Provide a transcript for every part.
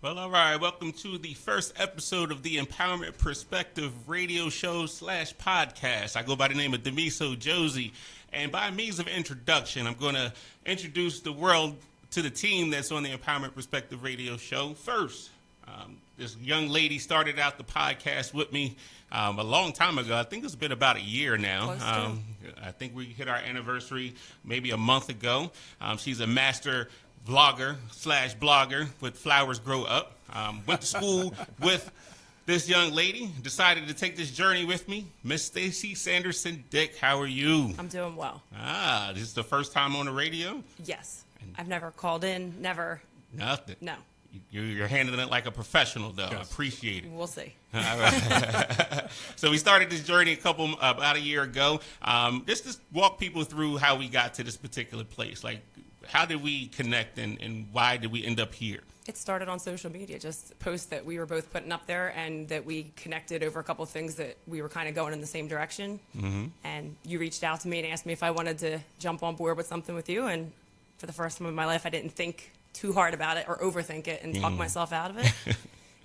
Well, all right. Welcome to the first episode of the Empowerment Perspective radio show / podcast. I go by the name of Demiso Josie. And by means of introduction, I'm going to introduce the world to the team that's on the Empowerment Perspective radio show first. This young lady started out the podcast with me a long time ago. I think it's been about a year now. I think we hit our anniversary maybe a month ago. She's a master vlogger / blogger with Flowers Grow Up. Went to school with this young lady, decided to take this journey with me. Miss Stacey Sanderson Dick, how are you? I'm doing well. This is the first time on the radio? Yes. I've never called in, never. Nothing. No. You're handling it like a professional, though. Yes. I appreciate it. We'll see. All right. So we started this journey about a year ago. Just to walk people through how we got to this particular place. Like, how did we connect and why did we end up here? It started on social media, just posts that we were both putting up there and that we connected over a couple of things that we were kind of going in the same direction. Mm-hmm. And you reached out to me and asked me if I wanted to jump on board with something with you. And for the first time in my life, I didn't think too hard about it or overthink it and talk myself out of it.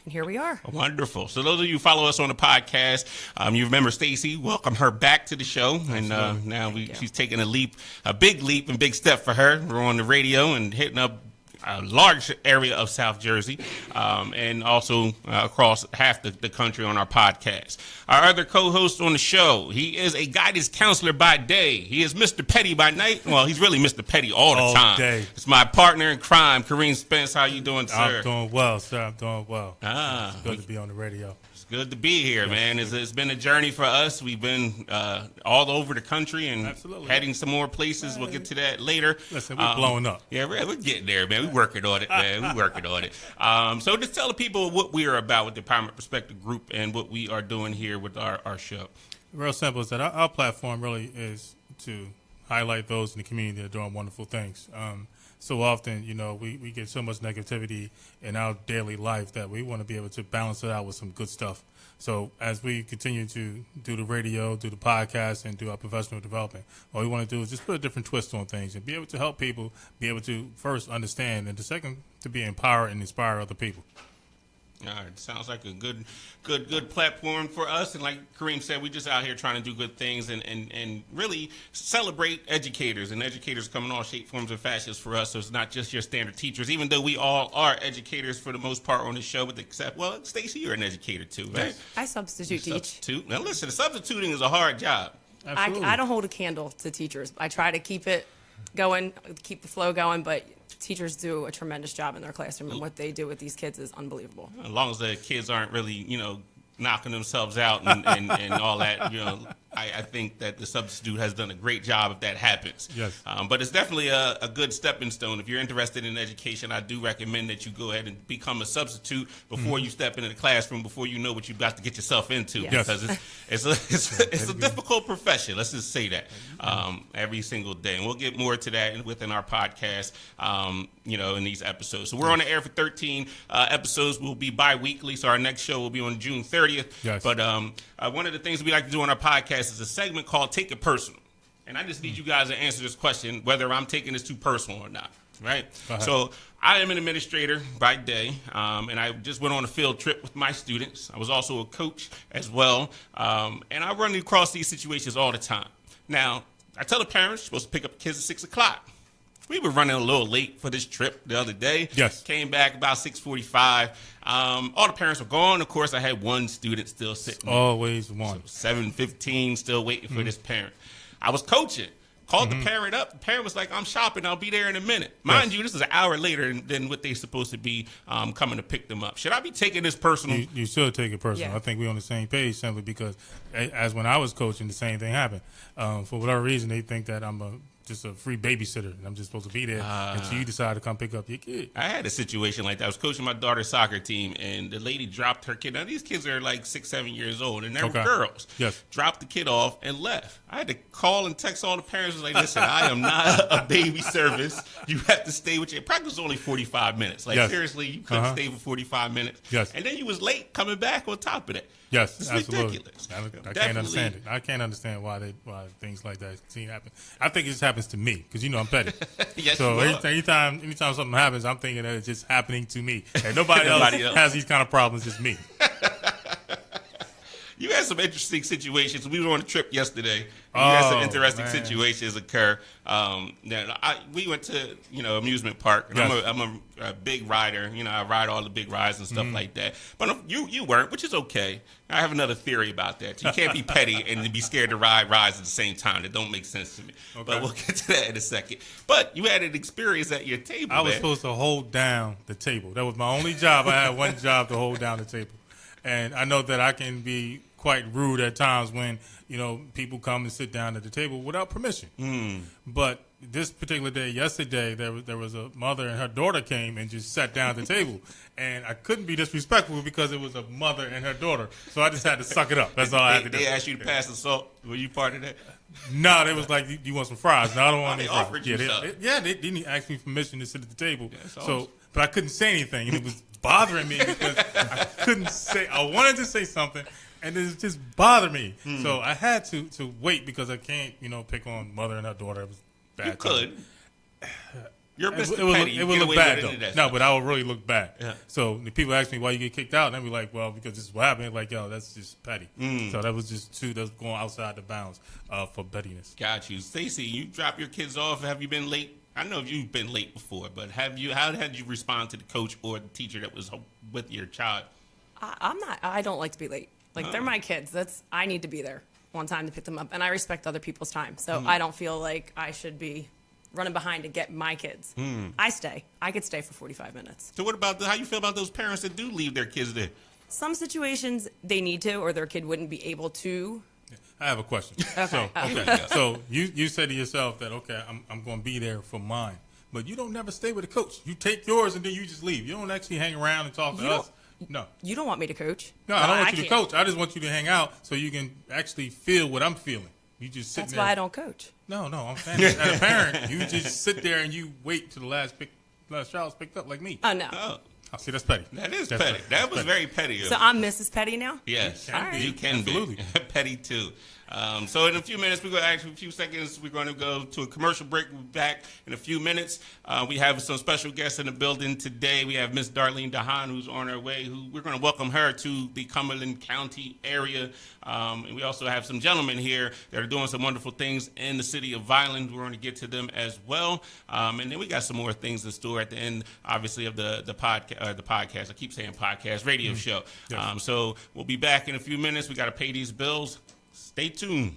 And here we are. Wonderful. So those of you who follow us on the podcast, you remember Stacey, welcome her back to the show. And now she's taking a big leap and big step for her. We're on the radio and hitting up a large area of South Jersey, and also across half the country on our podcast. Our other co-host on the show, he is a guidance counselor by day. He is Mr. Petty by night. Well, he's really Mr. Petty all the time. Day. It's my partner in crime, Kareem Spence. How you doing, sir? I'm doing well, sir. I'm doing well. It's good to be on the radio. Good to be here, man. It's been a journey for us. We've been all over the country and heading some more places. We'll get to that later. Listen, we're blowing up. Yeah, we're getting there, man. We're working on it, man. We're working on it. So just tell the people what we are about with the Empowerment Perspective Group and what we are doing here with our show. Real simple is that our platform really is to highlight those in the community that are doing wonderful things. So often, we get so much negativity in our daily life that we want to be able to balance it out with some good stuff. So as we continue to do the radio, do the podcast, and do our professional development, all we want to do is just put a different twist on things and be able to help people be able to first understand, and the second, to be empower and inspire other people. All right, sounds like a good platform for us. And like Kareem said, we just out here trying to do good things and really celebrate educators. And educators come in all shapes, forms, and fashions for us. So it's not just your standard teachers, even though we all are educators for the most part on the show. But Stacey, you're an educator too, right? Yes. I substitute teach. Now listen, substituting is a hard job. I don't hold a candle to teachers. I try to keep it going, keep the flow going, but teachers do a tremendous job in their classroom, and what they do with these kids is unbelievable. As long as the kids aren't really, knocking themselves out and all that, I think that the substitute has done a great job if that happens. Yes. But it's definitely a good stepping stone. If you're interested in education, I do recommend that you go ahead and become a substitute before you step into the classroom, before you know what you've got to get yourself into. Yes. Because it's a difficult profession. Let's just say that every single day. And we'll get more to that within our podcast, in these episodes. So we're on the air for 13 episodes. We'll be bi-weekly, so our next show will be on June 30th. Yes. But one of the things we like to do on our podcast is a segment called Take It Personal. And I just need you guys to answer this question, whether I'm taking this too personal or not, right? So I am an administrator by day, and I just went on a field trip with my students. I was also a coach as well, and I run across these situations all the time. Now, I tell the parents, you're supposed to pick up the kids at 6 o'clock. We were running a little late for this trip the other day. Yes. Came back about 6:45. All the parents were gone. Of course, I had one student still sitting there. Always one. So 7:15, still waiting for this parent. I was coaching. Called the parent up. The parent was like, I'm shopping. I'll be there in a minute. Mind you, this is an hour later than what they're supposed to be coming to pick them up. Should I be taking this personal? You should take it personal. Yeah. I think we're on the same page simply because as when I was coaching, the same thing happened. For whatever reason, they think that I'm just a free babysitter, and I'm just supposed to be there until you decide to come pick up your kid. I had a situation like that. I was coaching my daughter's soccer team, and the lady dropped her kid. Now, these kids are like 6, 7 years old, and they were girls. Yes. Dropped the kid off and left. I had to call and text all the parents. I was like, listen, I am not a baby service. You have to stay with your practice was only 45 minutes. Like, seriously, you couldn't stay for 45 minutes. Yes. And then you was late coming back on top of that. Yes, it's absolutely. ridiculous. I can't understand it. I can't understand why things like that seem to happen. I think it just happens to me because I'm petty. Yes, so you are. anytime something happens, I'm thinking that it's just happening to me, and nobody else has these kind of problems. Just me. You had some interesting situations. We were on a trip yesterday. You had some interesting situations occur. We went to amusement park, and yes. I'm a big rider. I ride all the big rides and stuff like that. But you weren't, which is okay. I have another theory about that. You can't be petty and be scared to ride rides at the same time. That don't make sense to me. Okay. But we'll get to that in a second. But you had an experience at your table. I was supposed to hold down the table. That was my only job. I had one job to hold down the table, and I know that I can be quite rude at times when people come and sit down at the table without permission. But this particular day, yesterday, there was a mother and her daughter came and just sat down at the table, and I couldn't be disrespectful because it was a mother and her daughter, so I just had to suck it up. That's all I had to do. They asked you to pass the salt. Were you part of that? No, they was like, "You want some fries?" No, I don't want any fries. Offered you stuff. They didn't ask me permission to sit at the table. Yeah, but I couldn't say anything, and it was bothering me because I couldn't say. I wanted to say something. And it just bothered me. So I had to wait because I can't, pick on mother and her daughter. It was bad. You could. You're Mr. Petty. It would look bad, though. No, but I would really look bad. Yeah. So the people ask me why you get kicked out, and I'd be like, well, because this is what happened. Like, yo, that's just petty. So that was just that's going outside the bounds for pettiness. Got you. Stacey, you drop your kids off. Have you been late? I know you've been late before, but how did you respond to the coach or the teacher that was with your child? I don't like to be late. They're my kids. I need to be there on time to pick them up, and I respect other people's time. So I don't feel like I should be running behind to get my kids. I stay. I could stay for 45 minutes. So what about how you feel about those parents that do leave their kids there? Some situations they need to, or their kid wouldn't be able to. I have a question. Okay. So you said to yourself that, okay, I'm going to be there for mine, but you don't never stay with the coach. You take yours and then you just leave. You don't actually hang around and talk to us. No. You don't want me to coach? No, I don't want you to coach. I just want you to hang out so you can actually feel what I'm feeling. You just sit there. That's why I don't coach. No, I'm saying as a parent, you just sit there and you wait till the last child's picked up like me. Oh, no. Oh. See, that's petty. That's petty. That was very petty. So I'm Mrs. Petty now? Yes. You can be. Petty, too. So in a few minutes, we're going to actually, a few seconds, we're going to go to a commercial break. We'll be back in a few minutes. We have some special guests in the building today. We have Miss Darlyne Dehaan, who's on her way. We're going to welcome her to the Cumberland County area. And we also have some gentlemen here that are doing some wonderful things in the city of Vineland. We're going to get to them as well. And then we got some more things in store at the end, obviously, of the podcast. I keep saying podcast, radio show. Yes. So we'll be back in a few minutes. We got to pay these bills. Stay tuned.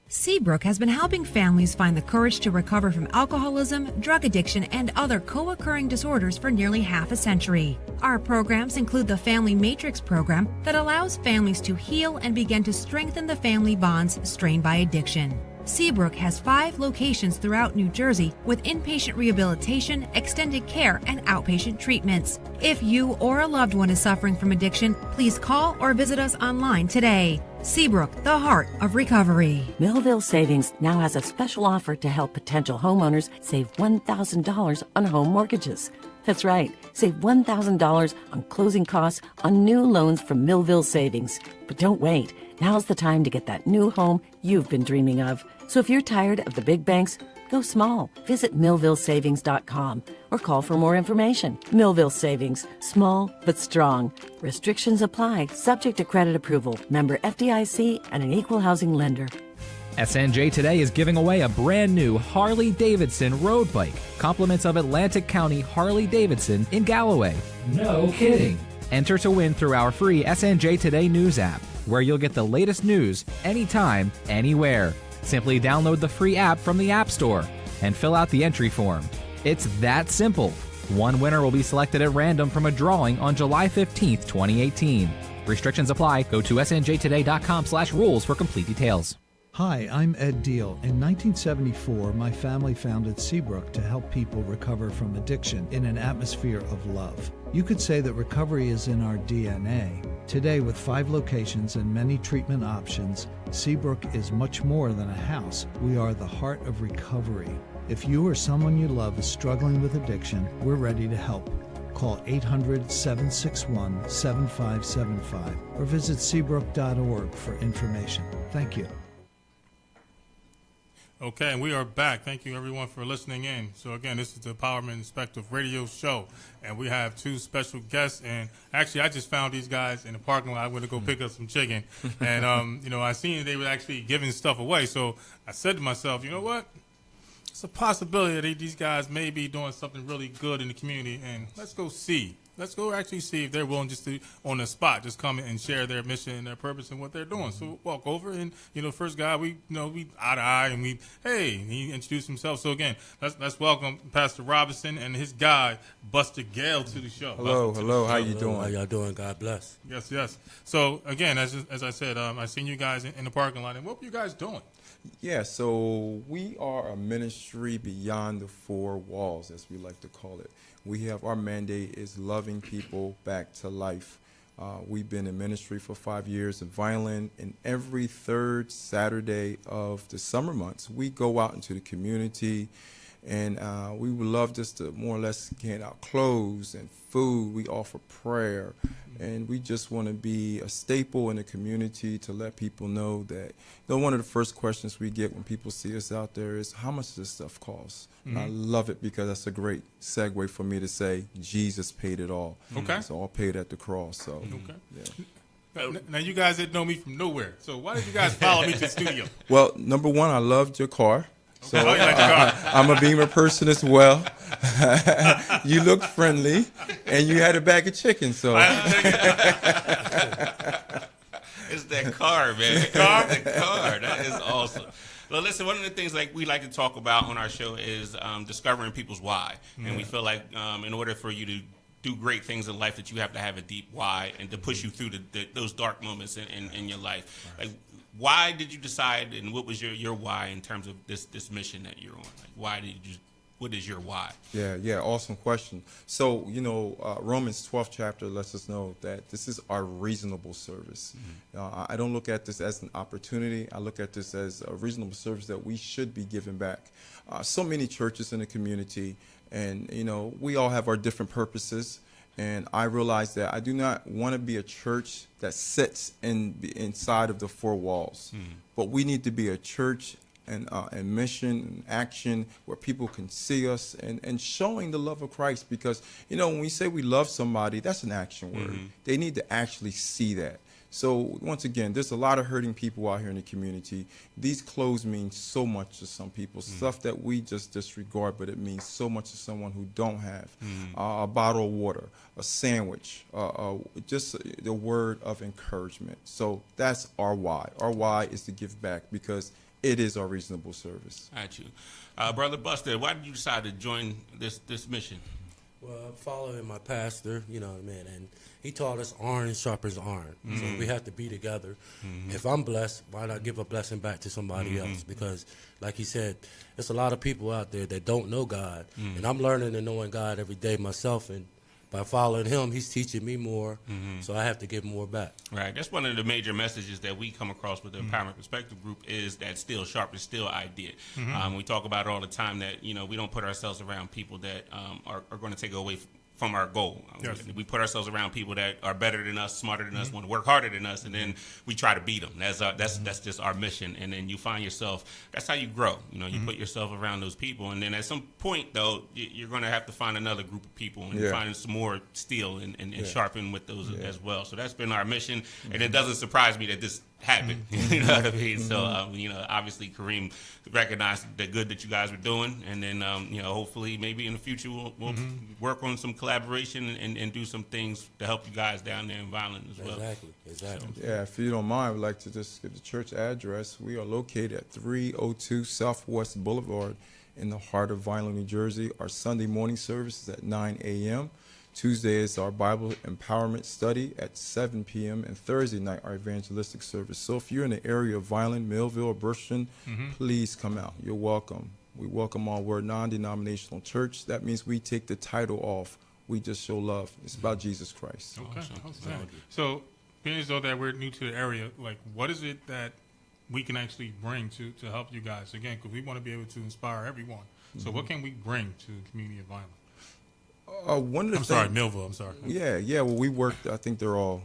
Seabrook has been helping families find the courage to recover from alcoholism, drug addiction, and other co-occurring disorders for nearly half a century. Our programs include the Family Matrix program that allows families to heal and begin to strengthen the family bonds strained by addiction. Seabrook has 5 locations throughout New Jersey with inpatient rehabilitation, extended care, and outpatient treatments. If you or a loved one is suffering from addiction, please call or visit us online today. Seabrook, the heart of recovery. Millville Savings now has a special offer to help potential homeowners save $1,000 on home mortgages. That's right, save $1,000 on closing costs on new loans from Millville Savings. But don't wait. Now's the time to get that new home you've been dreaming of. So if you're tired of the big banks, go small. Visit millvillesavings.com or call for more information. Millville Savings, small but strong. Restrictions apply, subject to credit approval. Member FDIC and an equal housing lender. SNJ Today is giving away a brand new Harley-Davidson road bike. Compliments of Atlantic County Harley-Davidson in Galloway. No kidding. Enter to win through our free SNJ Today news app, where you'll get the latest news anytime, anywhere. Simply download the free app from the App Store and fill out the entry form. It's that simple. One winner will be selected at random from a drawing on July 15th, 2018. Restrictions apply. Go to snjtoday.com/rules for complete details. Hi, I'm Ed Deal. In 1974, my family founded Seabrook to help people recover from addiction in an atmosphere of love. You could say that recovery is in our DNA. Today, with 5 locations and many treatment options, Seabrook is much more than a house. We are the heart of recovery. If you or someone you love is struggling with addiction, we're ready to help. Call 800-761-7575 or visit seabrook.org for information. Thank you. Okay, and we are back. Thank you, everyone, for listening in. So, again, this is the Empowerment Perspective radio show, and we have two special guests. And actually, I just found these guys in the parking lot. I went to go pick up some chicken, and I seen they were actually giving stuff away. So I said to myself, you know what? It's a possibility that these guys may be doing something really good in the community, and let's go see. Let's go actually see if they're willing just to, on the spot, just come and share their mission and their purpose and what they're doing. So we'll walk over and, first guy, we eye to eye, and he introduced himself. So again, let's welcome Pastor Robinson and his guy, Buster Gale, to the show. Hello. How you doing? How y'all doing? God bless. Yes. So again, as I said, I seen you guys in the parking lot, and what were you guys doing? Yeah, so we are a ministry beyond the four walls, as we like to call it. Our mandate is loving people back to life. We've been in ministry for 5 years in Vineland, and every third Saturday of the summer months, we go out into the community, and we would love just to more or less hand out clothes and food. We offer prayer, and we just want to be a staple in the community to let people know that one of the first questions we get when people see us out there is, how much does this stuff cost? Mm-hmm. And I love it because that's a great segue for me to say Jesus paid it all. Okay. It's all paid at the cross. So, okay. Yeah. Now, you guys didn't know me from nowhere, so why did you guys follow me to the studio? Well, number one, I loved your car. So I'm a Beamer person as well. You look friendly, and you had a bag of chicken. So it's that car, man. The car. That is awesome. Well, listen, one of the things we like to talk about on our show is discovering people's why. Mm-hmm. And we feel like in order for you to do great things in life, that you have to have a deep why and to push you through those dark moments in your life. Like, why did you decide, and what was your why in terms of this mission that you're on? Like, what is your why? Yeah, awesome question. So, Romans 12th chapter lets us know that this is our reasonable service. Mm-hmm. I don't look at this as an opportunity. I look at this as a reasonable service that we should be giving back. So many churches in the community, and, we all have our different purposes. And I realized that I do not want to be a church that sits inside of the four walls. Mm. But we need to be a church and mission and action where people can see us and showing the love of Christ. Because, when we say we love somebody, that's an action word. Mm-hmm. They need to actually see that. So, once again, there's a lot of hurting people out here in the community. These clothes mean so much to some people, stuff that we just disregard, but it means so much to someone who don't have. A bottle of water, a sandwich, just the word of encouragement. So that's our why. Our why is to give back because it is our reasonable service. Got you. Brother Buster, why did you decide to join this mission? Well, I'm following my pastor, and he taught us iron sharpens iron. Mm-hmm. So we have to be together. Mm-hmm. If I'm blessed, why not give a blessing back to somebody else? Because, like he said, there's a lot of people out there that don't know God, and I'm learning and knowing God every day myself, and by following him, he's teaching me more, so I have to give more back. Right. That's one of the major messages that we come across with the Empowerment Perspective Group is that still sharp is still idea. We talk about it all the time that, we don't put ourselves around people that are going to take away from our goal. Yes. We put ourselves around people that are better than us, smarter than us, want to work harder than us, and then we try to beat them. That's just our mission. And then you find yourself, that's how you grow. You put yourself around those people, and then at some point, though, you're going to have to find another group of people and find some more steel and sharpen with those as well. So that's been our mission, and it doesn't surprise me that this happened. You know what I mean? So, obviously Kareem recognized the good that you guys were doing, and then, hopefully maybe in the future we'll work on some collaboration and do some things to help you guys down there in Vineland as well. Exactly. Yeah, if you don't mind, I'd like to just give the church address. We are located at 302 Southwest Boulevard in the heart of Vineland, New Jersey. Our Sunday morning service is at 9 a.m. Tuesday is our Bible empowerment study at 7 p.m. and Thursday night our evangelistic service. So if you're in the area of Vineland, Millville, or Bridgetown, please come out. You're welcome. We welcome all. We're a non-denominational church. That means we take the title off. We just show love. It's about Jesus Christ. Okay. So being as though that we're new to the area, like what is it that we can actually bring to help you guys? Again, because we want to be able to inspire everyone. So what can we bring to the community of Vineland? One of the sorry, Millville. I'm sorry. Yeah. Well, we worked. I think they're all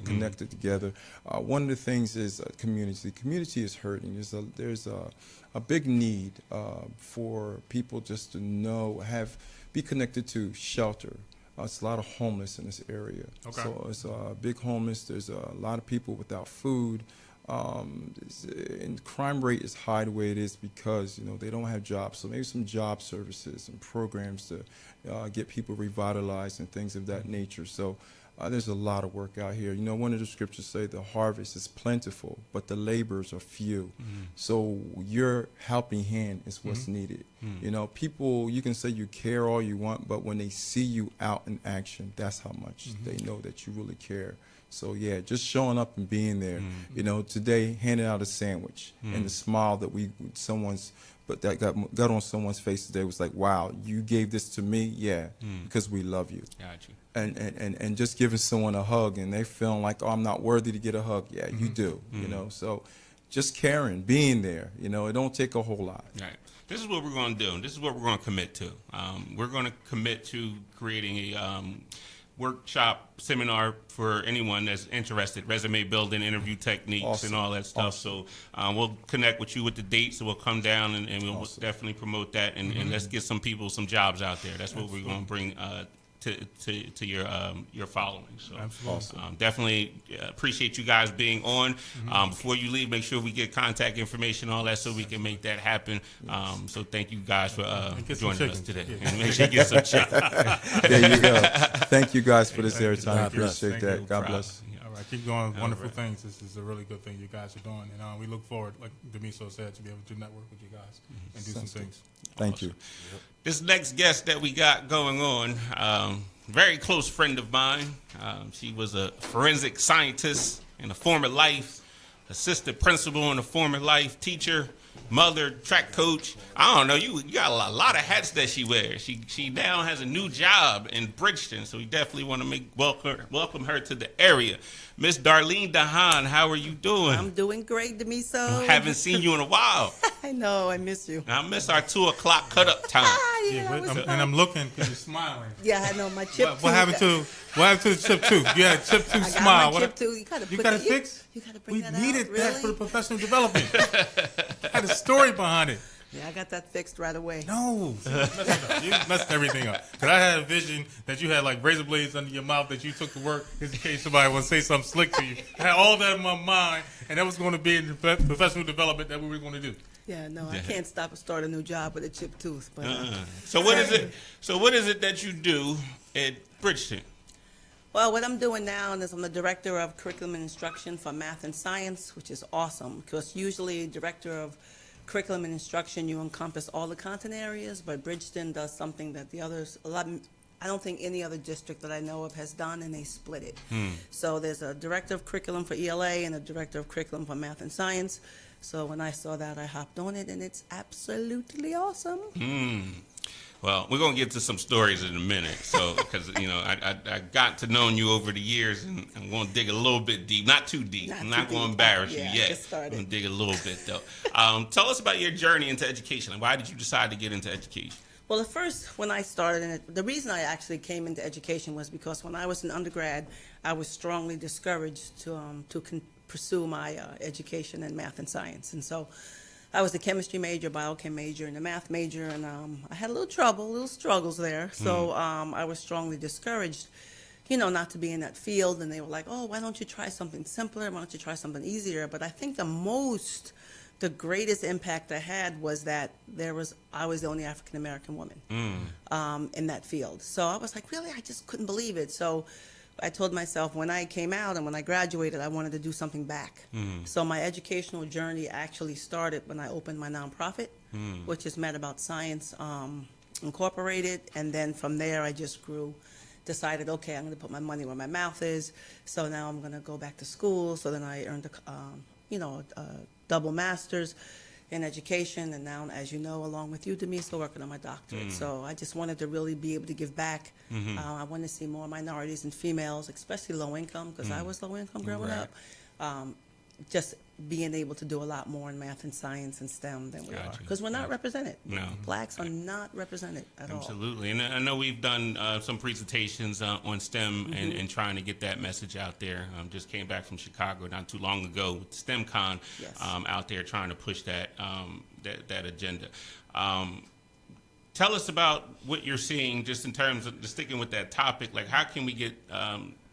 connected together. One of the things is community. The community is hurting. There's a big need for people just to be connected to shelter. It's a lot of homeless in this area. Okay. So it's big homeless. There's a lot of people without food. And crime rate is high the way it is because they don't have jobs. So maybe some job services and programs to get people revitalized and things of that nature. So there's a lot of work out here. One of the scriptures say the harvest is plentiful, but the laborers are few. So your helping hand is what's needed. People, you can say you care all you want, but when they see you out in action, that's how much they know that you really care. So yeah, just showing up and being there. Today handing out a sandwich and the smile that that got on someone's face today was like, wow, you gave this to me, because we love you. Got you. And just giving someone a hug and they feeling like, oh, I'm not worthy to get a hug. Yeah, you do. So just caring, being there. It don't take a whole lot. Right. This is what we're going to do. This is what we're going to commit to. We're going to commit to creating a workshop seminar for anyone that's interested, resume building, interview techniques, and all that stuff. Awesome. So we'll connect with you with the dates, so we'll come down and we'll definitely promote that, and let's get some people some jobs out there. That's what we're going to bring to your following. So definitely appreciate you guys being on. Before you leave, make sure we get contact information, all that, so we can make that happen. So thank you guys for joining us today. And make sure you get some chicken. There you go. Thank you guys for this airtime. I appreciate that. God bless. All right, keep going. Wonderful things. This is a really good thing you guys are doing, and we look forward, like Demiso said, to be able to network with you guys and do some things. Thank you. This next guest that we got going on, very close friend of mine. She was a forensic scientist in a former life, assistant principal in a former life, teacher, mother, track coach. I don't know. You got a lot of hats that she wears. She now has a new job in Bridgetown, so we definitely want to welcome her to the area. Miss Darlyne Dehaan, how are you doing? I'm doing great, Demiso. Haven't seen you in a while. I know, I miss you. I miss our 2:00 cut up time. And I'm looking because you're smiling. Yeah, I know my chip tooth. What happened to the chip tooth? You had chip tooth smile. I got my chip tooth. You got to fix. You got to bring that out. We needed really? that for the professional development. Had a story behind it. Yeah, I got that fixed right away. No, you messed everything up. Because I had a vision that you had like razor blades under your mouth that you took to work just in case somebody would say something slick to you. I had all that in my mind, and that was going to be in the professional development that we were going to do. Yeah, no, I can't start a new job with a chipped tooth. But So what is it? So what is it that you do at Bridgetown? Well, what I'm doing now is I'm the director of curriculum and instruction for math and science, which is awesome because usually director of curriculum and instruction, you encompass all the content areas, but Bridgetown does something that the others, I don't think any other district that I know of has done, and they split it. So there's a director of curriculum for ELA and a director of curriculum for math and science. So when I saw that, I hopped on it, and it's absolutely awesome. Well, we're going to get to some stories in a minute. So, because, I got to know you over the years, and I'm going to dig a little bit deep. Not too deep. I'm not going to embarrass you yet. I'm going to dig a little bit, though. Tell us about your journey into education. Why did you decide to get into education? Well, at first, when I started in it, the reason I actually came into education was because when I was an undergrad, I was strongly discouraged to pursue my education in math and science. And so I was a chemistry major, biochem major, and a math major, and I had a little struggles there. So I was strongly discouraged, not to be in that field. And they were like, oh, why don't you try something simpler? Why don't you try something easier? But I think the greatest impact I had was that I was the only African-American woman in that field. So I was like, really? I just couldn't believe it. So I told myself when I came out and when I graduated, I wanted to do something back. So my educational journey actually started when I opened my nonprofit, which is Mad About Science Incorporated. And then from there, I just decided, okay, I'm going to put my money where my mouth is. So now I'm going to go back to school. So then I earned a double master's in education, and now, as you know, along with you, Demiso, working on my doctorate. So I just wanted to really be able to give back. I wanted to see more minorities and females, especially low income, because I was low income growing up, just being able to do a lot more in math and science and STEM than we are, because we're not represented. No. Blacks are not represented at all. Absolutely. And I know we've done some presentations on STEM and trying to get that message out there. Just came back from Chicago not too long ago with STEMCon out there trying to push that that agenda. Tell us about what you're seeing just in terms of just sticking with that topic. Like, how can we get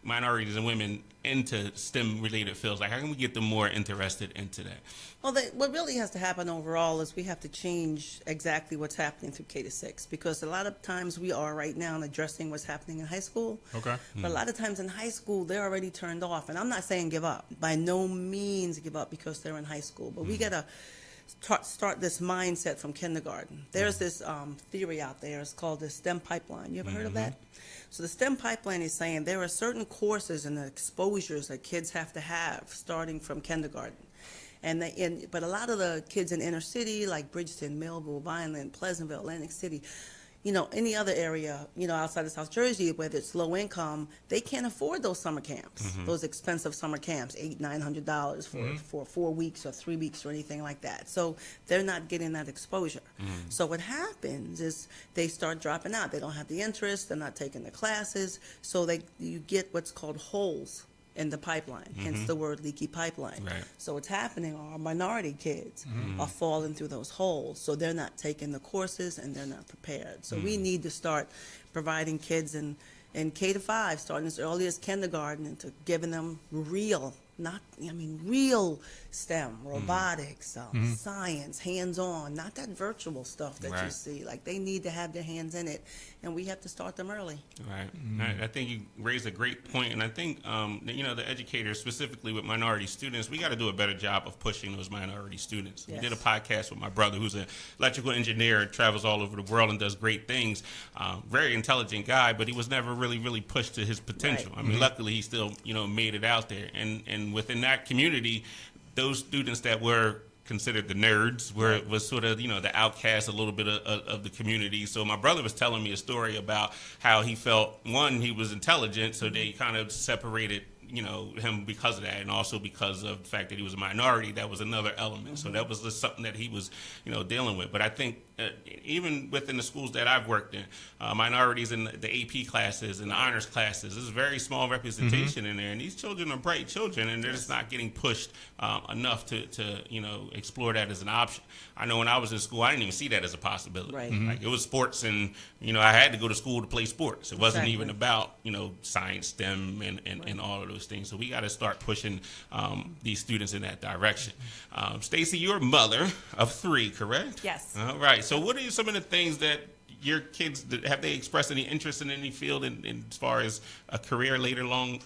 minorities and women into STEM-related fields? Like, how can we get them more interested into that? Well, what really has to happen overall is we have to change exactly what's happening through K-6, because a lot of times we are right now addressing what's happening in high school. Okay. But a lot of times in high school, they're already turned off. And I'm not saying give up. By no means give up because they're in high school. But we got to start this mindset from kindergarten. There's this theory out there. It's called the STEM pipeline. You ever heard of that? So the STEM pipeline is saying there are certain courses and exposures that kids have to have starting from kindergarten. But a lot of the kids in inner city, like Bridgetown, Millville, Vineland, Pleasantville, Atlantic City, any other area, outside of South Jersey, whether it's low income, they can't afford those summer camps, those expensive summer camps, $800-900 for 4 weeks or 3 weeks or anything like that. So they're not getting that exposure. So what happens is they start dropping out. They don't have the interest. They're not taking the classes. So you get what's called holes in the pipeline, hence the word leaky pipeline. Right. So what's happening are minority kids are falling through those holes. So they're not taking the courses and they're not prepared. So we need to start providing kids in K-5, starting as early as kindergarten, and to giving them real STEM, robotics, science, hands-on, not that virtual stuff that you see. Like, they need to have their hands in it, and we have to start them early. Right. I think you raised a great point, and I think, the educators, specifically with minority students, we got to do a better job of pushing those minority students. Yes. We did a podcast with my brother, who's an electrical engineer, travels all over the world and does great things. Very intelligent guy, but he was never really pushed to his potential. Right. I mean, luckily, he still, made it out there. And within that community, those students that were considered the nerds was sort of, the outcast a little bit of the community. So my brother was telling me a story about how he felt, one, he was intelligent, so they kind of separated him because of that, and also because of the fact that he was a minority. That was another element. So that was just something that he was, dealing with. But I think even within the schools that I've worked in, minorities in the AP classes and the honors classes, there's a very small representation in there. And these children are bright children, and they're just not getting pushed enough to explore that as an option. I know when I was in school, I didn't even see that as a possibility. Right. Like, it was sports, and I had to go to school to play sports. It wasn't even about science, STEM, and all of those things. So we got to start pushing these students in that direction. Stacey, you're a mother of 3, correct? Yes. All right. So what are some of the things that your kids, have they expressed any interest in any field in as far as a career later on?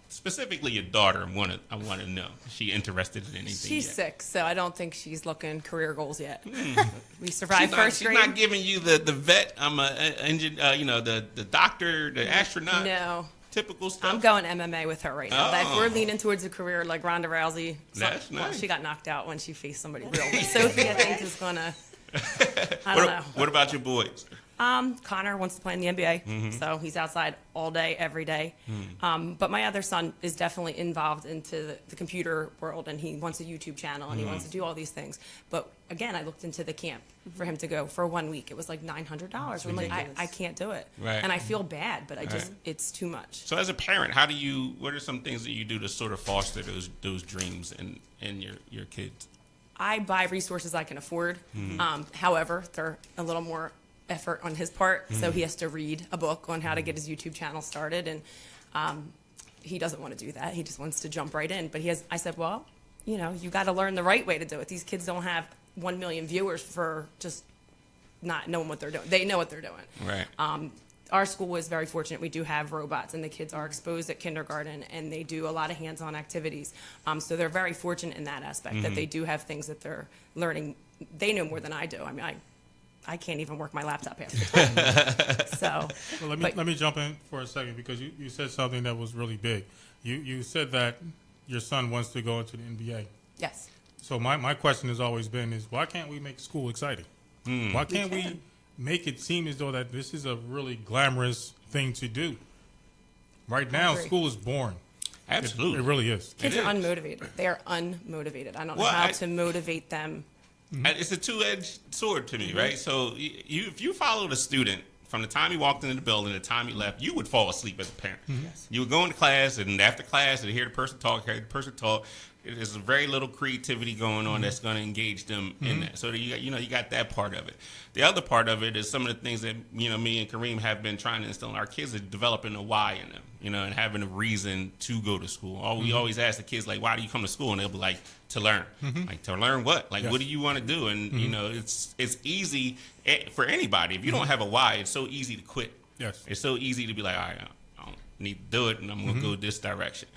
Specifically your daughter, I want to know. Is she interested in anything She's yet? 6, so I don't think she's looking career goals yet. We survived first grade. She's not giving you the vet, the doctor, the astronaut. No. Typical stuff. I'm going MMA with her right now. Oh. If we're leaning towards a career like Ronda Rousey. That's Well, nice. she got knocked out when she faced somebody real. But Sophie, I think, is going to, I don't know. What about your boys? Connor wants to play in the NBA, so he's outside all day, every day. But my other son is definitely involved into the computer world, and he wants a YouTube channel, and he wants to do all these things. But again, I looked into the camp for him to go for 1 week. It was like $900. I'm like, I can't do it. Right. And I feel bad, but it's too much. So as a parent, what are some things that you do to sort of foster those dreams in your kids? I buy resources I can afford. However, they're a little more effort on his part, so he has to read a book on how to get his YouTube channel started, and he doesn't want to do that. He just wants to jump right in. But I said, well, you got to learn the right way to do it. These kids don't have 1 million viewers for just not knowing what they're doing. They know what they're doing. Right. Our school is very fortunate. We do have robots, and the kids are exposed at kindergarten, and they do a lot of hands-on activities. So they're very fortunate in that aspect, that they do have things that they're learning. They know more than I do. I mean, I can't even work my laptop half the time. Well, let me jump in for a second, because you said something that was really big. You said that your son wants to go into the NBA. Yes. So my question has always been is, why can't we make school exciting? Why can't we make it seem as though that this is a really glamorous thing to do? Right now, school is boring. Absolutely. It really is. Kids are unmotivated. They are unmotivated. I don't know Well, how to motivate them. It's a two-edged sword to me, right? So if you followed a student from the time he walked into the building to the time he left, you would fall asleep as a parent. Yes. You would go into class, and after class, and hear the person talk, there's very little creativity going on that's going to engage them in that. So that you got that part of it. The other part of it is some of the things that me and Kareem have been trying to instill in our kids is developing a why in them, and having a reason to go to school. We always ask the kids, like, why do you come to school? And they'll be like, to learn. Like, to learn what? Like, what do you want to do? And it's easy for anybody. If you don't have a why, it's so easy to quit. Yes. It's so easy to be like, all right, I don't need to do it, and I'm going to go this direction.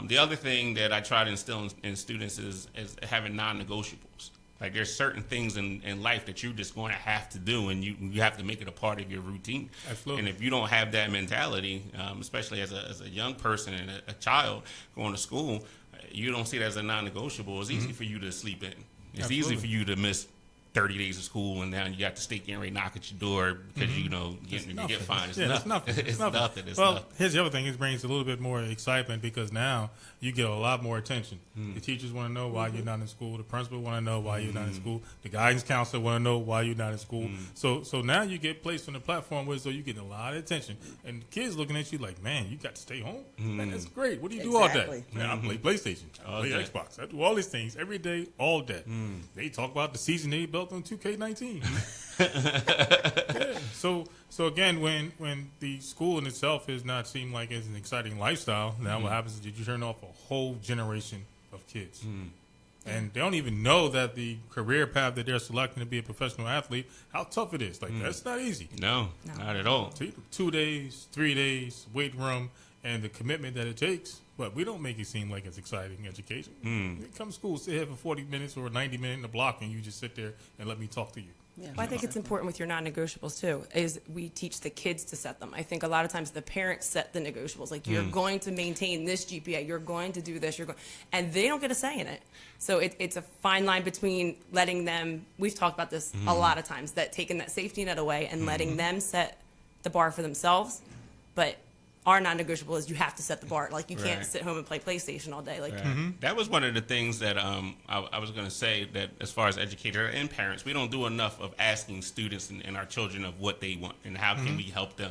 The other thing that I try to instill in students is having non-negotiables. Like, there's certain things in life that you're just going to have to do, and you have to make it a part of your routine. Absolutely. And if you don't have that mentality, especially as a young person and a child going to school, you don't see it as a non-negotiable. It's easy for you to sleep in. It's Absolutely. easy for you to miss 30 days of school, and now you got the state getting ready to knock at your door because you get fined. It's nothing. It's nothing. Well, here's the other thing. It brings a little bit more excitement because now you get a lot more attention. The teachers want to know why you're not in school. The principal want to know why you're not in school. The guidance counselor want to know why you're not in school. So now you get placed on the platform where you're getting a lot of attention. And the kids looking at you like, man, you got to stay home? Man, that's great. What do you do all day? Man, I play PlayStation. I play Xbox. I do all these things every day, all day. They talk about the season they built on 2K19. So again, when the school in itself does not seem like it's an exciting lifestyle, now what happens is you turn off a whole generation of kids. And they don't even know that the career path that they're selecting to be a professional athlete, how tough it is. Like, that's not easy. No, not at all. 2 days, 3 days, weight room, and the commitment that it takes. But we don't make it seem like it's exciting education. You come to school, sit here for 40 minutes or 90 minutes in the block, and you just sit there and let me talk to you. Yeah. Well, I think it's important with your non-negotiables too, is we teach the kids to set them. I think a lot of times the parents set the negotiables. Like, you're going to maintain this GPA, you're going to do this, and they don't get a say in it. So it's a fine line between letting them, we've talked about this a lot of times, that taking that safety net away and letting them set the bar for themselves. But our non-negotiable is you have to set the bar. Like, you can't sit home and play PlayStation all day. Like, that was one of the things that I was going to say, that as far as educators and parents, we don't do enough of asking students and our children of what they want and how can we help them.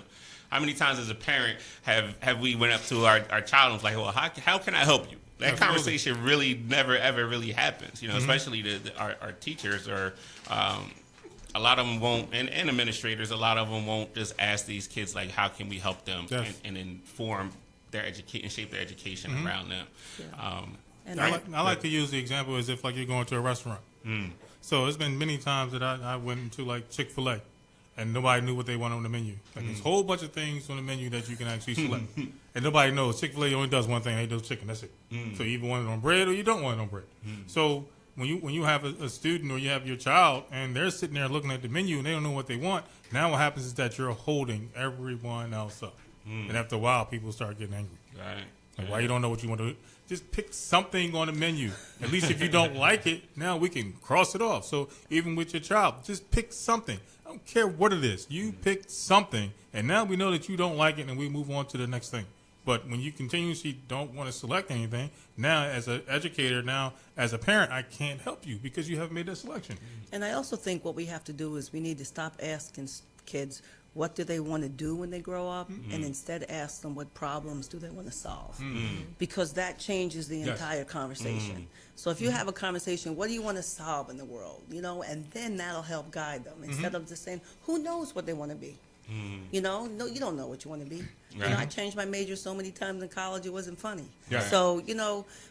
How many times as a parent have we went up to our child and was like, well, how can I help you? That conversation really never, ever really happens, especially our teachers or a lot of them won't, and administrators, a lot of them won't just ask these kids, like, how can we help them and inform their education, shape their education around them. And I like to use the example as if, like, you're going to a restaurant. So there's been many times that I went into, like, Chick-fil-A, and nobody knew what they wanted on the menu. Like, there's a whole bunch of things on the menu that you can actually select. And nobody knows. Chick-fil-A only does one thing. They do chicken. That's it. So you either want it on bread or you don't want it on bread. So when you have a student or you have your child and they're sitting there looking at the menu and they don't know what they want, now what happens is that you're holding everyone else up. And after a while, people start getting angry. Right. Like, why you don't know what you want to do? Just pick something on the menu. At least if you don't like it, now we can cross it off. So even with your child, just pick something. I don't care what it is. You pick something, and now we know that you don't like it, and we move on to the next thing. But when you continuously don't want to select anything, now as an educator, now as a parent, I can't help you because you haven't made that selection. And I also think what we have to do is we need to stop asking kids what do they want to do when they grow up, and instead ask them what problems do they want to solve. Because that changes the entire conversation. So if you have a conversation, what do you want to solve in the world? And then that'll help guide them instead of just saying, who knows what they want to be? No, you don't know what you want to be. Right. I changed my major so many times in college it wasn't funny. Yeah. So,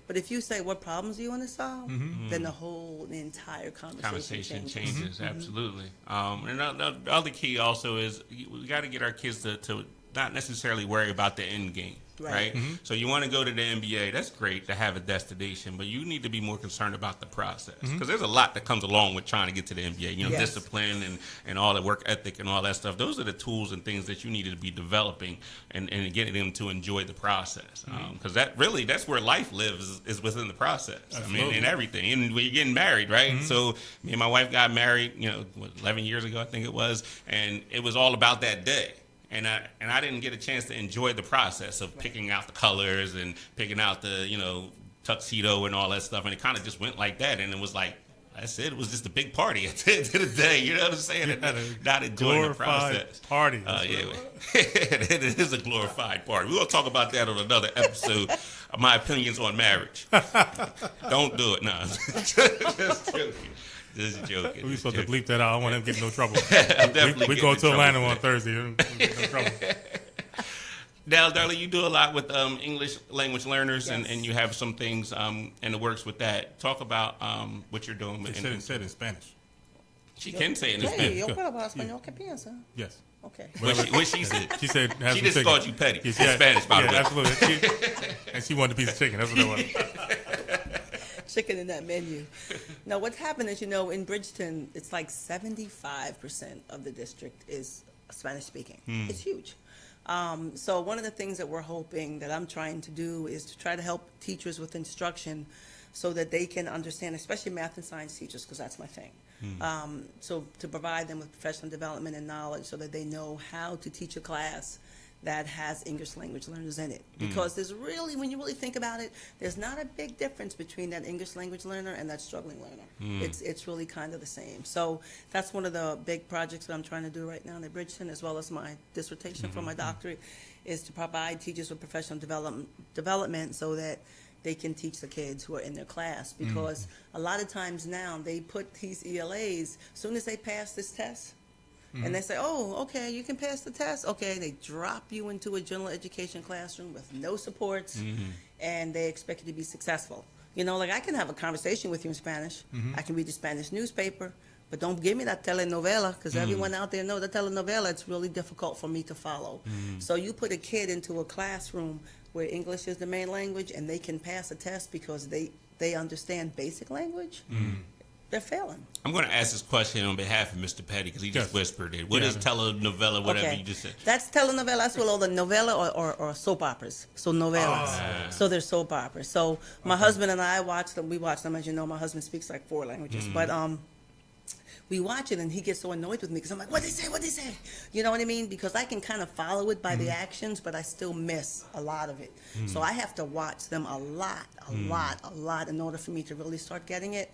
but if you say what problems do you want to solve, then the entire conversation changes. Absolutely. And the other key also is we got to get our kids to not necessarily worry about the end game. Right? So you want to go to the NBA, that's great to have a destination, but you need to be more concerned about the process, because there's a lot that comes along with trying to get to the NBA, discipline and all the work ethic and all that stuff. Those are the tools and things that you need to be developing and getting them to enjoy the process, because that's where life lives, is within the process. Absolutely. I mean, and everything. And when you're getting married, right? So me and my wife got married 11 years ago, I think it was, and it was all about that day. and I didn't get a chance to enjoy the process of picking out the colors and picking out the tuxedo and all that stuff, and it kind of just went like that, and it was like. That's it. It was just a big party at the end of the day. You know what I'm saying? Not enjoying the process. Party. It is a glorified party. We're going to talk about that on another episode of My Opinions on Marriage. Don't do it. No. Just joking. Just joking. We're supposed to bleep that out. I don't want him to get in no trouble. We go to Atlanta on Thursday. We'll get in no trouble. Now, Darlyne, you do a lot with English language learners, and you have some things in the works with that. Talk about what you're doing. Say it in Spanish. She can say it in Spanish. Yo puedo hablar español, ¿qué piensa? Yes. Okay. What she said? She said, she just called you petty. Yes, in Spanish, by the way. Absolutely. And she wanted a piece of chicken. That's what it was. Chicken in that menu. Now, what's happened is, in Bridgeton, it's like 75% of the district is Spanish speaking. It's huge. So one of the things that we're hoping that I'm trying to do is to try to help teachers with instruction so that they can understand, especially math and science teachers, because that's my thing. So to provide them with professional development and knowledge so that they know how to teach a class that has English language learners in it. Because there's really, when you really think about it, there's not a big difference between that English language learner and that struggling learner. It's really kind of the same. So that's one of the big projects that I'm trying to do right now in Bridgeton, as well as my dissertation for my doctorate, is to provide teachers with professional development so that they can teach the kids who are in their class. Because a lot of times now they put these ELAs, as soon as they pass this test, and they say, oh, okay, you can pass the test. Okay, they drop you into a general education classroom with no supports, and they expect you to be successful. Like I can have a conversation with you in Spanish. I can read the Spanish newspaper, but don't give me that telenovela, because everyone out there knows that telenovela, it's really difficult for me to follow. So you put a kid into a classroom where English is the main language, and they can pass a test because they understand basic language. They're failing. I'm going to ask this question on behalf of Mr. Petty because he just whispered it. What is telenovela, whatever you just said? That's telenovela. That's what all the novella or soap operas. So novelas. So they're soap operas. So my husband and I watch them. We watch them. As you know, my husband speaks like 4 languages. But we watch it, and he gets so annoyed with me because I'm like, what'd they say? What'd they say? You know what I mean? Because I can kind of follow it by the actions, but I still miss a lot of it. So I have to watch them a lot in order for me to really start getting it.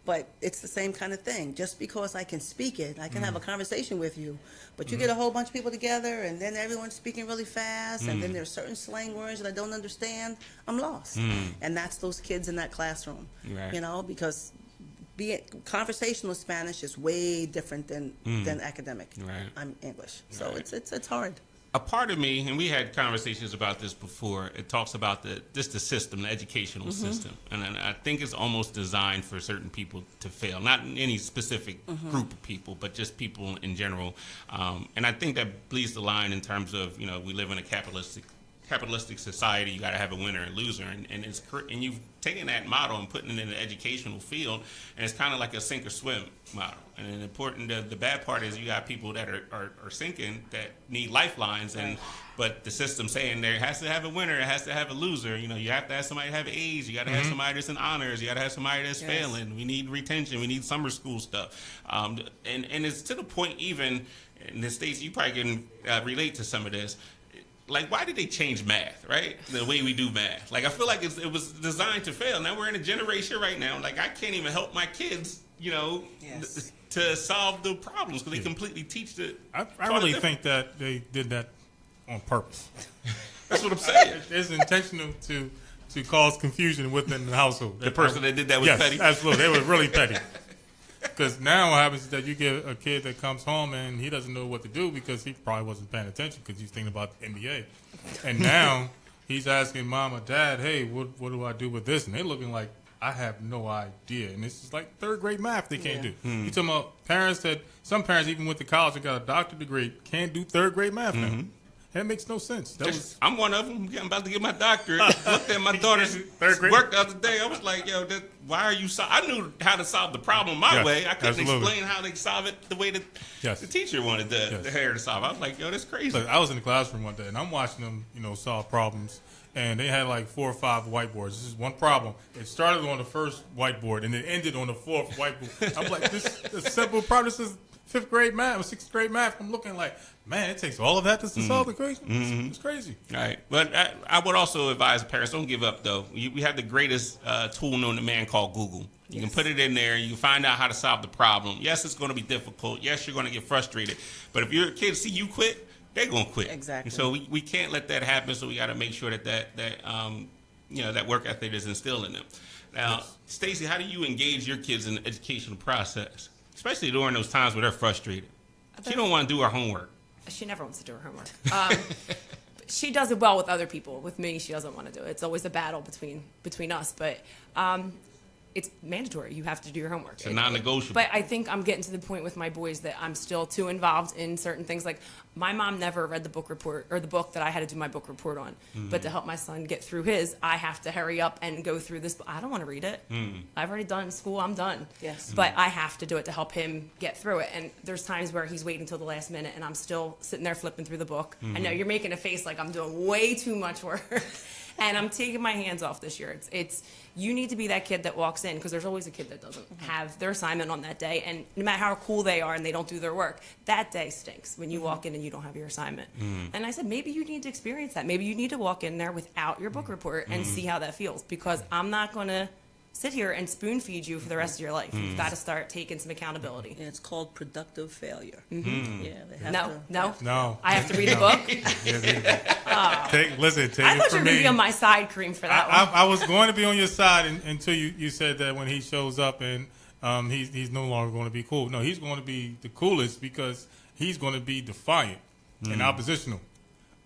But it's the same kind of thing. Just because I can speak it, I can have a conversation with you. But you get a whole bunch of people together, and then everyone's speaking really fast, and then there's certain slang words that I don't understand. I'm lost. And that's those kids in that classroom. Right. Because conversational Spanish is way different than academic. Right. I'm English. So it's hard. A part of me, and we had conversations about this before, it talks about the system, the educational system. And I think it's almost designed for certain people to fail. Not any specific group of people, but just people in general. And I think that bleeds the line in terms of, we live in a capitalistic society. You got to have a winner and loser. And you've taken that model and putting it in the educational field, and it's kind of like a sink or swim model. And the bad part is you got people that are sinking that need lifelines, but the system saying there has to have a winner, it has to have a loser. You have to have somebody have A's, you got to have somebody that's in honors, you got to have somebody that's failing. We need retention, we need summer school stuff, and it's to the point even in the States. You probably can relate to some of this. Like, why did they change math, right? The way we do math. Like, I feel like it was designed to fail. Now we're in a generation right now. Like, I can't even help my kids, to solve the problems because they completely teach the. I really think that they did that on purpose. That's what I'm saying. It's intentional to cause confusion within the household. The person that did that was petty? Yes, absolutely. They were really petty. Because now what happens is that you get a kid that comes home and he doesn't know what to do because he probably wasn't paying attention because he's thinking about the NBA. And now he's asking mom or dad, hey, what do I do with this? And they're looking like, I have no idea. And it's just like 3rd grade math they can't do. You're talking about parents some parents even went to college and got a doctorate degree, can't do 3rd grade math now. That makes no sense. I'm one of them. I'm about to get my doctorate. I looked at my daughter's work the other day. I was like, why are you I knew how to solve the problem my way. I couldn't explain how they solve it the way that the teacher wanted the hair to solve. I was like, that's crazy. Look, I was in the classroom one day, and I'm watching them, solve problems. And they had like 4 or 5 whiteboards. This is one problem. It started on the first whiteboard, and it ended on the 4th whiteboard. I'm like, this simple problem. This is fifth grade math or sixth grade math. I'm looking like, man, it takes all of that to solve the equation. It's crazy. All right. But I would also advise parents, don't give up, though. We have the greatest tool known to man called Google. You can put it in there. You can find out how to solve the problem. Yes, it's going to be difficult. Yes, you're going to get frustrated. But if your kids see you quit, they're going to quit. Exactly. And so we can't let that happen. So we got to make sure that work ethic is instilled in them. Now, Stacey, how do you engage your kids in the educational process, especially during those times where they're frustrated? She don't want to do her homework. She never wants to do her homework. She does it well with other people. With me, she doesn't want to do it. It's always a battle between us. But it's mandatory. You have to do your homework. It's a non-negotiable. But I think I'm getting to the point with my boys that I'm still too involved in certain things. Like, my mom never read the book report or the book that I had to do my book report on. But to help my son get through his, I have to hurry up and go through this. I don't want to read it. I've already done it in school. I'm done. Yes. But I have to do it to help him get through it. And there's times where he's waiting until the last minute, and I'm still sitting there flipping through the book. I know you're making a face like I'm doing way too much work. And I'm taking my hands off this year. It's you need to be that kid that walks in, because there's always a kid that doesn't have their assignment on that day. And no matter how cool they are and they don't do their work, that day stinks when you walk in and you don't have your assignment. And I said, maybe you need to experience that. Maybe you need to walk in there without your book report and see how that feels, because I'm not going to sit here and spoon feed you for the rest of your life. You've got to start taking some accountability. And it's called productive failure. Yeah, they have No. I have to read the book. Take I it thought you from were going to me. be on my side, Cream, for that one. I was going to be on your side until you said that when he shows up and he's no longer going to be cool. No, he's going to be the coolest because he's going to be defiant and oppositional.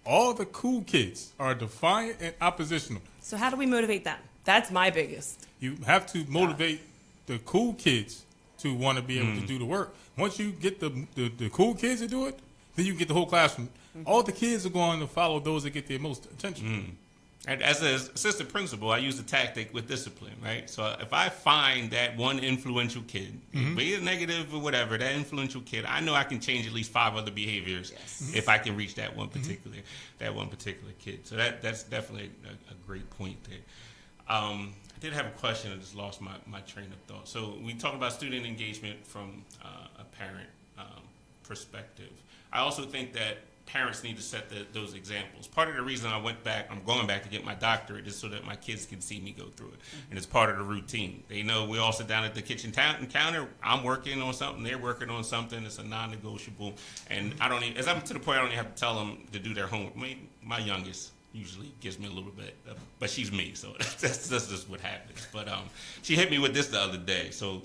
All the cool kids are defiant and oppositional. So how do we motivate them? That's my biggest. You have to motivate the cool kids to want to be able to do the work. Once you get the cool kids to do it, then you get the whole classroom. All the kids are going to follow those that get their most attention. And as an assistant principal, I use the tactic with discipline, right? So if I find that one influential kid, be it negative or whatever, that influential kid, I know I can change at least 5 other behaviors if I can reach that one particular kid. So that's definitely a great point there. I did have a question. I just lost my train of thought. So we talk about student engagement from a parent perspective. I also think that parents need to set those examples. Part of the reason I'm going back to get my doctorate is so that my kids can see me go through it. And it's part of the routine. They know we all sit down at the kitchen counter. I'm working on something. They're working on something. It's a non-negotiable. And as I'm to the point I don't even have to tell them to do their homework. My youngest usually gives me a little bit, but she's me, so that's just what happens. But she hit me with this the other day. So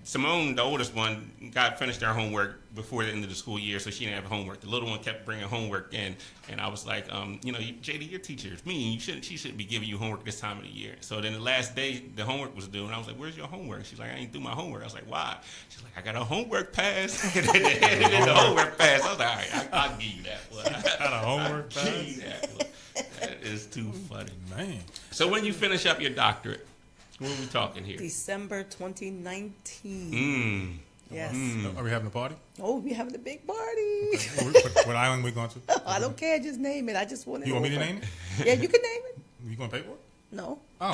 Simone, the oldest one, finished their homework before the end of the school year, so she didn't have homework. The little one kept bringing homework in, and I was like, JD, your teacher is mean. She shouldn't be giving you homework this time of the year. So then the last day, the homework was due, and I was like, where's your homework? She's like, I ain't do my homework. I was like, why? She's like, I got a homework pass. And then the homework pass. I was like, all right, I'll give you that one. Got a homework pass? I'll give you that one. That is too funny. Man. So when you finish up your doctorate, what are we talking here? December 2019. Yes. Are we having a party? Oh, we're having a big party. What island we going to? I don't care. Just name it. I just want it. You want me to name it? Yeah, you can name it. You going to pay for it? No. Oh.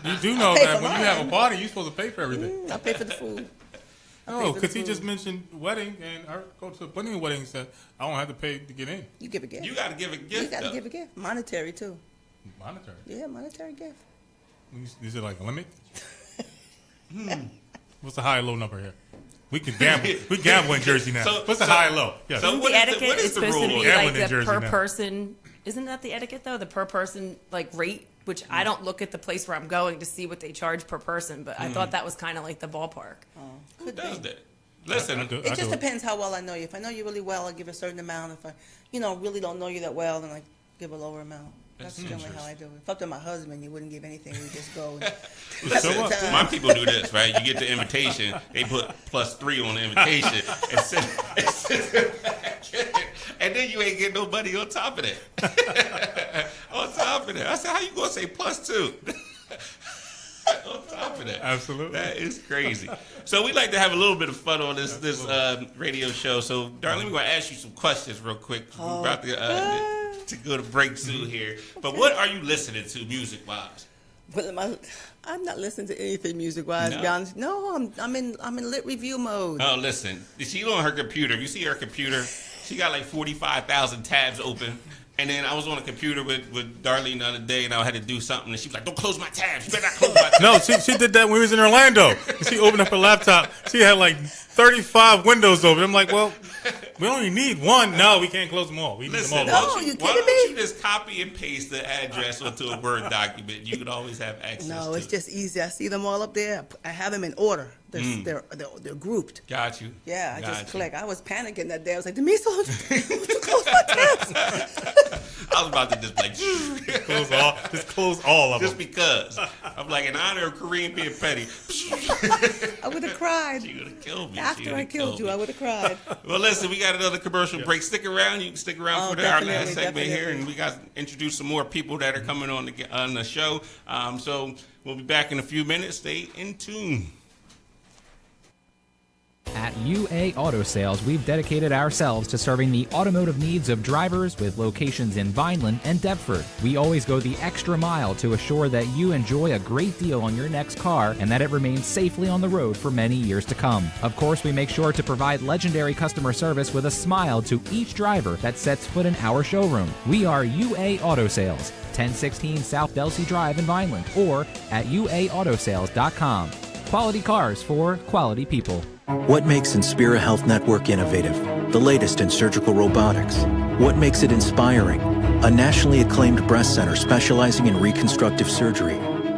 you do know that when you have a party, you're supposed to pay for everything. I pay for the food. Oh, because he just mentioned wedding, and I go to plenty of weddings that I don't have to pay to get in. You give a gift. You got to give a gift. You got to give a gift. Monetary, too. Monetary? Yeah, monetary gift. Is it like a limit? What's the high and low number here? We can gamble. We gamble in Jersey now. What's the high and low? Yes. So what is the rule? Supposed to be like the per now. Person. Isn't that the etiquette though? The per person like rate, which I don't look at the place where I'm going to see what they charge per person, but I thought that was kind of like the ballpark. Who does that? Listen, it just depends how well I know you. If I know you really well, I give a certain amount. If I, really don't know you that well, then I give a lower amount. That's generally how I do it. If up to my husband, he wouldn't give anything. We just go. My people do this, right? You get the invitation. They put +3 on the invitation and send it back. And then you ain't getting no money on top of that. On top of that. I said, how you going to say +2? On top of that. Absolutely. That is crazy. So we like to have a little bit of fun on this radio show. So, Darlyne, we're going to ask you some questions real quick. We're about to go to break soon here. But what are you listening to music-wise? Well, I'm not listening to anything music-wise. To be honest. No, I'm in lit review mode. Oh, listen. She's on her computer. If you see her computer, she got like 45,000 tabs open. And then I was on a computer with Darlyne the other day, and I had to do something, and she was like, "Don't close my tabs. You better not close my tabs." No, she did that when we was in Orlando. She opened up her laptop. She had like 35 windows open. I'm like, well, we only need one. No, we can't close them all. We need them all. No, you why kidding don't me? you just copy and paste the address onto a Word document? You could always have access No, to it's it. just easy. I see them all up there. I have them in order. They're grouped. Got you. Yeah, I Got just you. click. I was panicking that day. I was like, Demiso, would you close my tabs? I was about to just like close all of just them. because. I'm like, in honor of Kareem being petty. I would have cried. She would have killed me. She After would've I killed you, me. I would have cried. Well, listen, we got another commercial break. Stick around. You can stick around for our definitely, last segment here, definitely. and we got to introduce some more people that are coming on the show. So we'll be back in a few minutes. Stay in tune. At UA Auto Sales, we've dedicated ourselves to serving the automotive needs of drivers with locations in Vineland and Deptford. We always go the extra mile to assure that you enjoy a great deal on your next car and that it remains safely on the road for many years to come. Of course, we make sure to provide legendary customer service with a smile to each driver that sets foot in our showroom. We are UA Auto Sales, 1016 South Delsea Drive in Vineland, or at uautosales.com. Quality cars for quality people. What makes Inspira Health Network innovative? The latest in surgical robotics. What makes it inspiring? A nationally acclaimed breast center specializing in reconstructive surgery.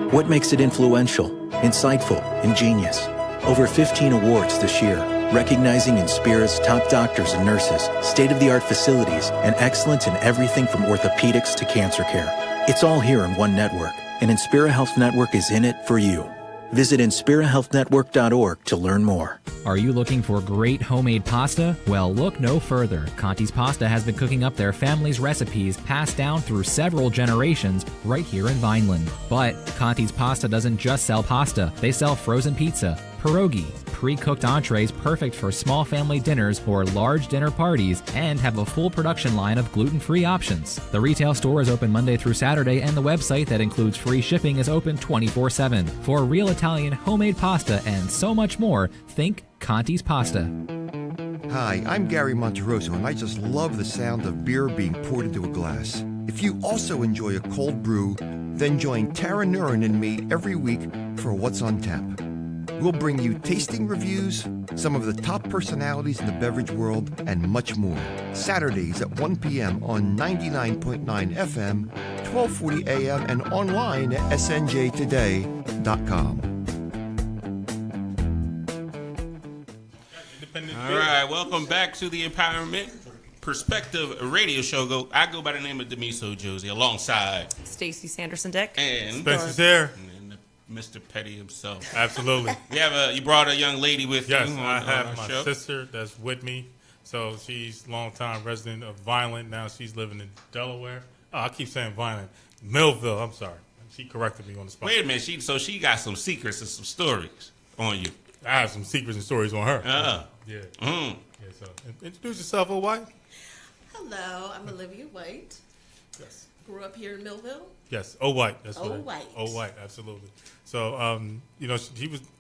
What makes it influential, insightful, ingenious? Over 15 awards this year, recognizing Inspira's top doctors and nurses, state-of-the-art facilities, and excellence in everything from orthopedics to cancer care. It's all here in one network, and Inspira Health Network is in it for you. Visit InspiraHealthNetwork.org to learn more. Are you looking for great homemade pasta? Well, look no further. Conti's Pasta has been cooking up their family's recipes passed down through several generations right here in Vineland. But Conti's Pasta doesn't just sell pasta. They sell frozen pizza, pierogi, pre-cooked entrees perfect for small family dinners or large dinner parties, and have a full production line of gluten-free options. The retail store is open Monday through Saturday, and the website that includes free shipping is open 24/7. For real Italian homemade pasta and so much more, think Conti's Pasta. Hi, I'm Gary Monteroso, and I just love the sound of beer being poured into a glass. If you also enjoy a cold brew, then join Tara Nurin and me every week for What's on Tap. We'll bring you tasting reviews, some of the top personalities in the beverage world, and much more. Saturdays at 1 p.m. on 99.9 FM, 1240 a.m., and online at snjtoday.com. All right, welcome back to the Empowerment Perspective Radio Show. I go by the name of Demiso Josie, alongside Stacey Sanderson Dick. and Spencer's here. and Mr. Petty himself. Absolutely. You brought a young lady with Yes, you on I have our my show. sister that's with me. So she's a longtime resident of Vineland. Now she's living in Delaware. Oh, I keep saying Vineland. Millville, I'm sorry. She corrected me on the spot. Wait a minute, she got some secrets and some stories on you. I have some secrets and stories on her. Yeah. Mm. Yeah, so introduce yourself, old white. Hello, I'm Olivia White. Yes. Grew up here in Millville. Yes, old white. That's Old what White. Old white, absolutely. So, he was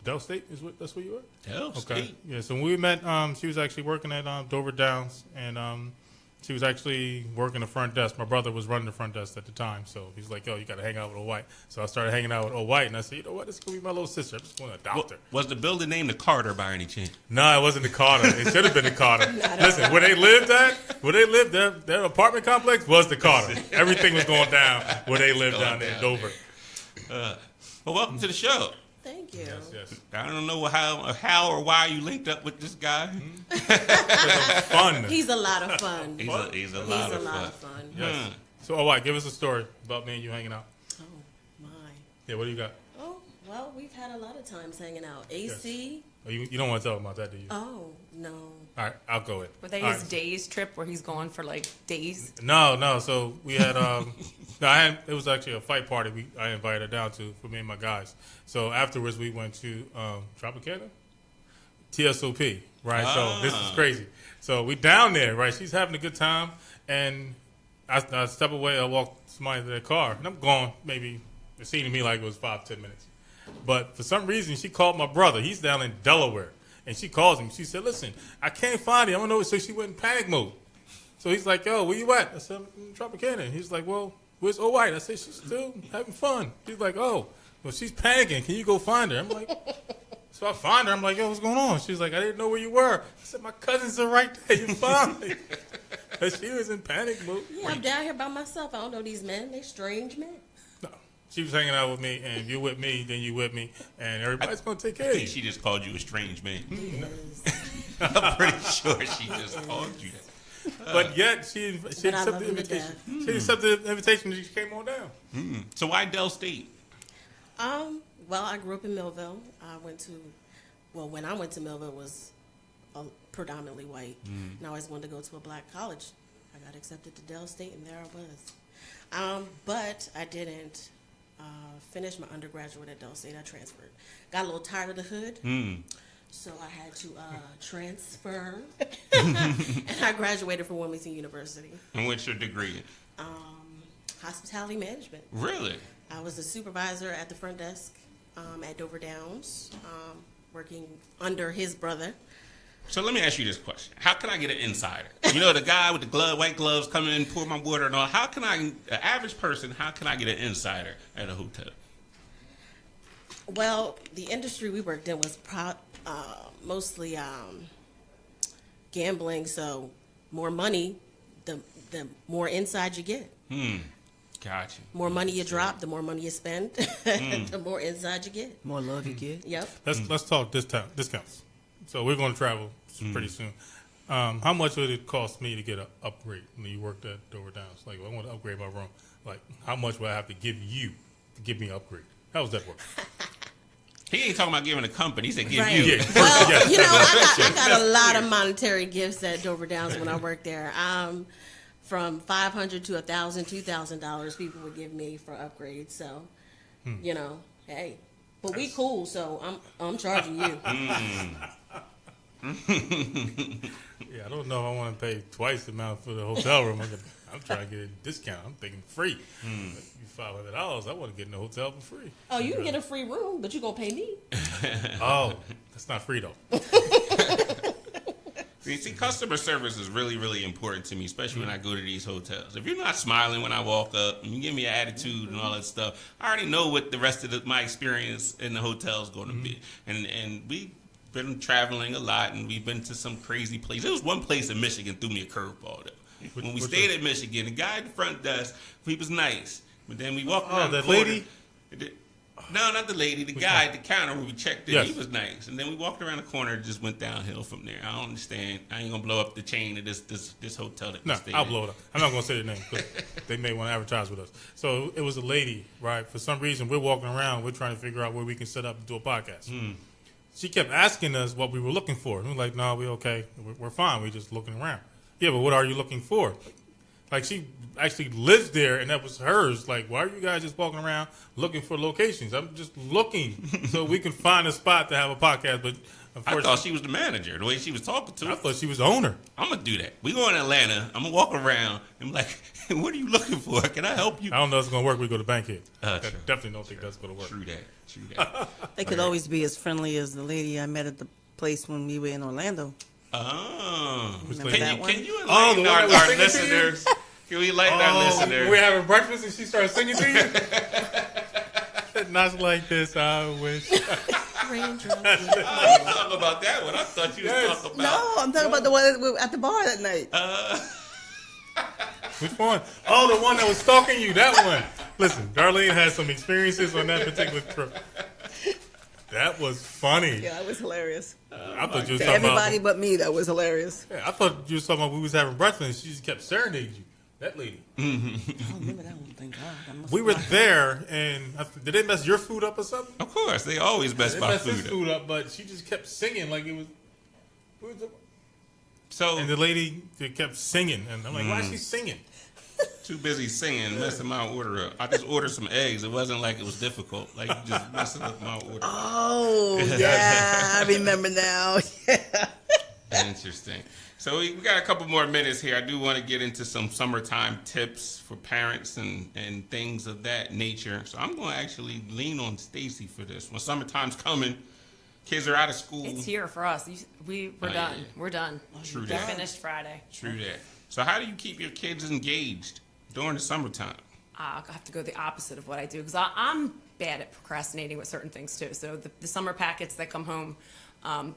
Del State. That's where you were. Del State. Yeah. So when we met, she was actually working at Dover Downs, and she was actually working the front desk. My brother was running the front desk at the time, so he's like, "Yo, you got to hang out with old white." So I started hanging out with old white, and I said, "You know what? This is gonna be my little sister. I'm just going to adopt her." Was the building named the Carter by any chance? No, it wasn't the Carter. It should have been the Carter. Listen, where they lived, their apartment complex was the Carter. Everything was going down where they lived down there in Dover. Well, welcome to the show. Thank you. Yes. I don't know how or why you linked up with this guy. Fun. He's a lot of fun. He's a lot of fun. Yes. So, all right, give us a story about me and you hanging out. Oh, my. Yeah, what do you got? Oh, well, we've had a lot of times hanging out. AC. Oh, you don't want to talk about that, do you? Oh, no. All right, I'll go with. Were they All his right. days trip where he's gone for like days? No. So we had it was actually a fight party I invited her down to for me and my guys. So afterwards we went to Tropicana, TSOP, right? So this is crazy. So we down there, right? She's having a good time, and I step away. I walk somebody to their car, and I'm gone maybe It seemed to me like it was 5-10 minutes. But for some reason, she called my brother. He's down in Delaware. And she calls him. She said, listen, I can't find him. I don't know. So she went in panic mode. So he's like, yo, where you at? I said, I'm in Tropicana. He's like, well, where's O White? I said, she's still having fun. He's like, oh, well, she's panicking. Can you go find her? I'm like, so I find her. I'm like, yo, what's going on? She's like, I didn't know where you were. I said, my cousins are right there. You found me. And she was in panic mode. Yeah, I'm down here by myself. I don't know these men. They're strange men. No. She was hanging out with me, and if you're with me, then you with me, and everybody's going to take care of you. She just called you a strange man. I'm pretty sure she just called you that. But yet, she accepted the invitation. She accepted the invitation and she came on down. So why Dell State? Well, I grew up in Millville. When I went to Millville, it was predominantly white. And I always wanted to go to a black college. I got accepted to Dell State, and there I was. But I didn't finish my undergraduate at Dell State. I transferred. Got a little tired of the hood. So I had to transfer. And I graduated from Wilmington University. And what's your degree? Hospitality management. Really? I was a supervisor at the front desk at Dover Downs, working under his brother. So let me ask you this question. How can I get an insider? You know, the guy with the white gloves come in, pour my water and all. How can an average person, how can I get an insider at a hotel? Well, the industry we worked in was mostly gambling, so more money, the more inside you get. Gotcha. More money you drop, the more money you spend, the more inside you get. More love you get. Yep. Let's talk discounts. So we're going to travel pretty soon. How much would it cost me to get an upgrade when you worked at Dover Downs? Like, I want to upgrade my room. Like, how much would I have to give you to give me an upgrade? How does that work? He ain't talking about giving a company. He said give right. you. Yeah. Well, you know, I got a lot of monetary gifts at Dover Downs when I worked there. From $500 to $1,000, $2,000 people would give me for upgrades. So, you know, hey, but we cool. So I'm charging you. Yeah, I don't know if I want to pay twice the amount for the hotel room. I'm trying to get a discount. I'm thinking free. $500. I want to get in the hotel for free. Oh, you can get a free room, but you're going to pay me. Oh, that's not free, though. See, customer service is really, really important to me, especially when I go to these hotels. If you're not smiling when I walk up and you give me an attitude and all that stuff, I already know what the rest of my experience in the hotel is going to be. And we've been traveling a lot, and we've been to some crazy places. There was one place in Michigan threw me a curveball, though. When we stayed at Michigan, the guy at the front desk, he was nice. But then we walked around the corner. Lady? No, not the lady. The guy at the counter where we checked in, yes. He was nice. And then we walked around the corner and just went downhill from there. I don't understand. I ain't going to blow up the chain of this hotel that we stayed I'll blow it up. I'm not going to say their name because they may want to advertise with us. So it was a lady, right? For some reason, we're walking around. We're trying to figure out where we can set up and do a podcast. She kept asking us what we were looking for. And we're like, no, we're okay. We're fine. We're just looking around. Yeah, but what are you looking for? Like, she actually lives there, and that was hers. Like, why are you guys just walking around looking for locations? I'm just looking so we can find a spot to have a podcast. But I thought she was the manager, the way she was talking to us. I thought she was the owner. I'm going to do that. We go in Atlanta. I'm going to walk around and be like, what are you looking for? Can I help you? I don't know if it's going to work. We go to Bankhead. I definitely don't think that's going to work. True that. They could always be as friendly as the lady I met at the place when we were in Orlando. Oh. Can you enlighten our listeners? Can we enlighten our listeners? We're having breakfast and she started singing to you? Not like this, I wish. Talking about that one. I thought you was talking about. No, I'm talking about the one at the bar that night. Which one? Oh, the one that was stalking you. That one. Listen, Darlyne has some experiences on that particular trip. That was funny. Yeah, that was hilarious. I thought you was to talking everybody about, but me, that was hilarious. Yeah, I thought you was talking about we was having breakfast and she just kept serenading you. That lady. I don't remember that one, thank God. We were there, and did they mess your food up or something? Of course, they always mess my food up. But she just kept singing like it was. So and the lady kept singing, and I'm like, why is she singing? Too busy singing, messing my order up. I just ordered some eggs. It wasn't like it was difficult. Like, just messing up my order. Oh, yeah, I remember now. Yeah. Interesting. So we got a couple more minutes here. I do want to get into some summertime tips for parents and things of that nature. So I'm going to actually lean on Stacey for this. When summertime's coming, kids are out of school. It's here for us. We're done. Yeah. We're done. True We that. finished Friday. True that. So how do you keep your kids engaged during the summertime? I have to go the opposite of what I do because I'm bad at procrastinating with certain things too. So the summer packets that come home,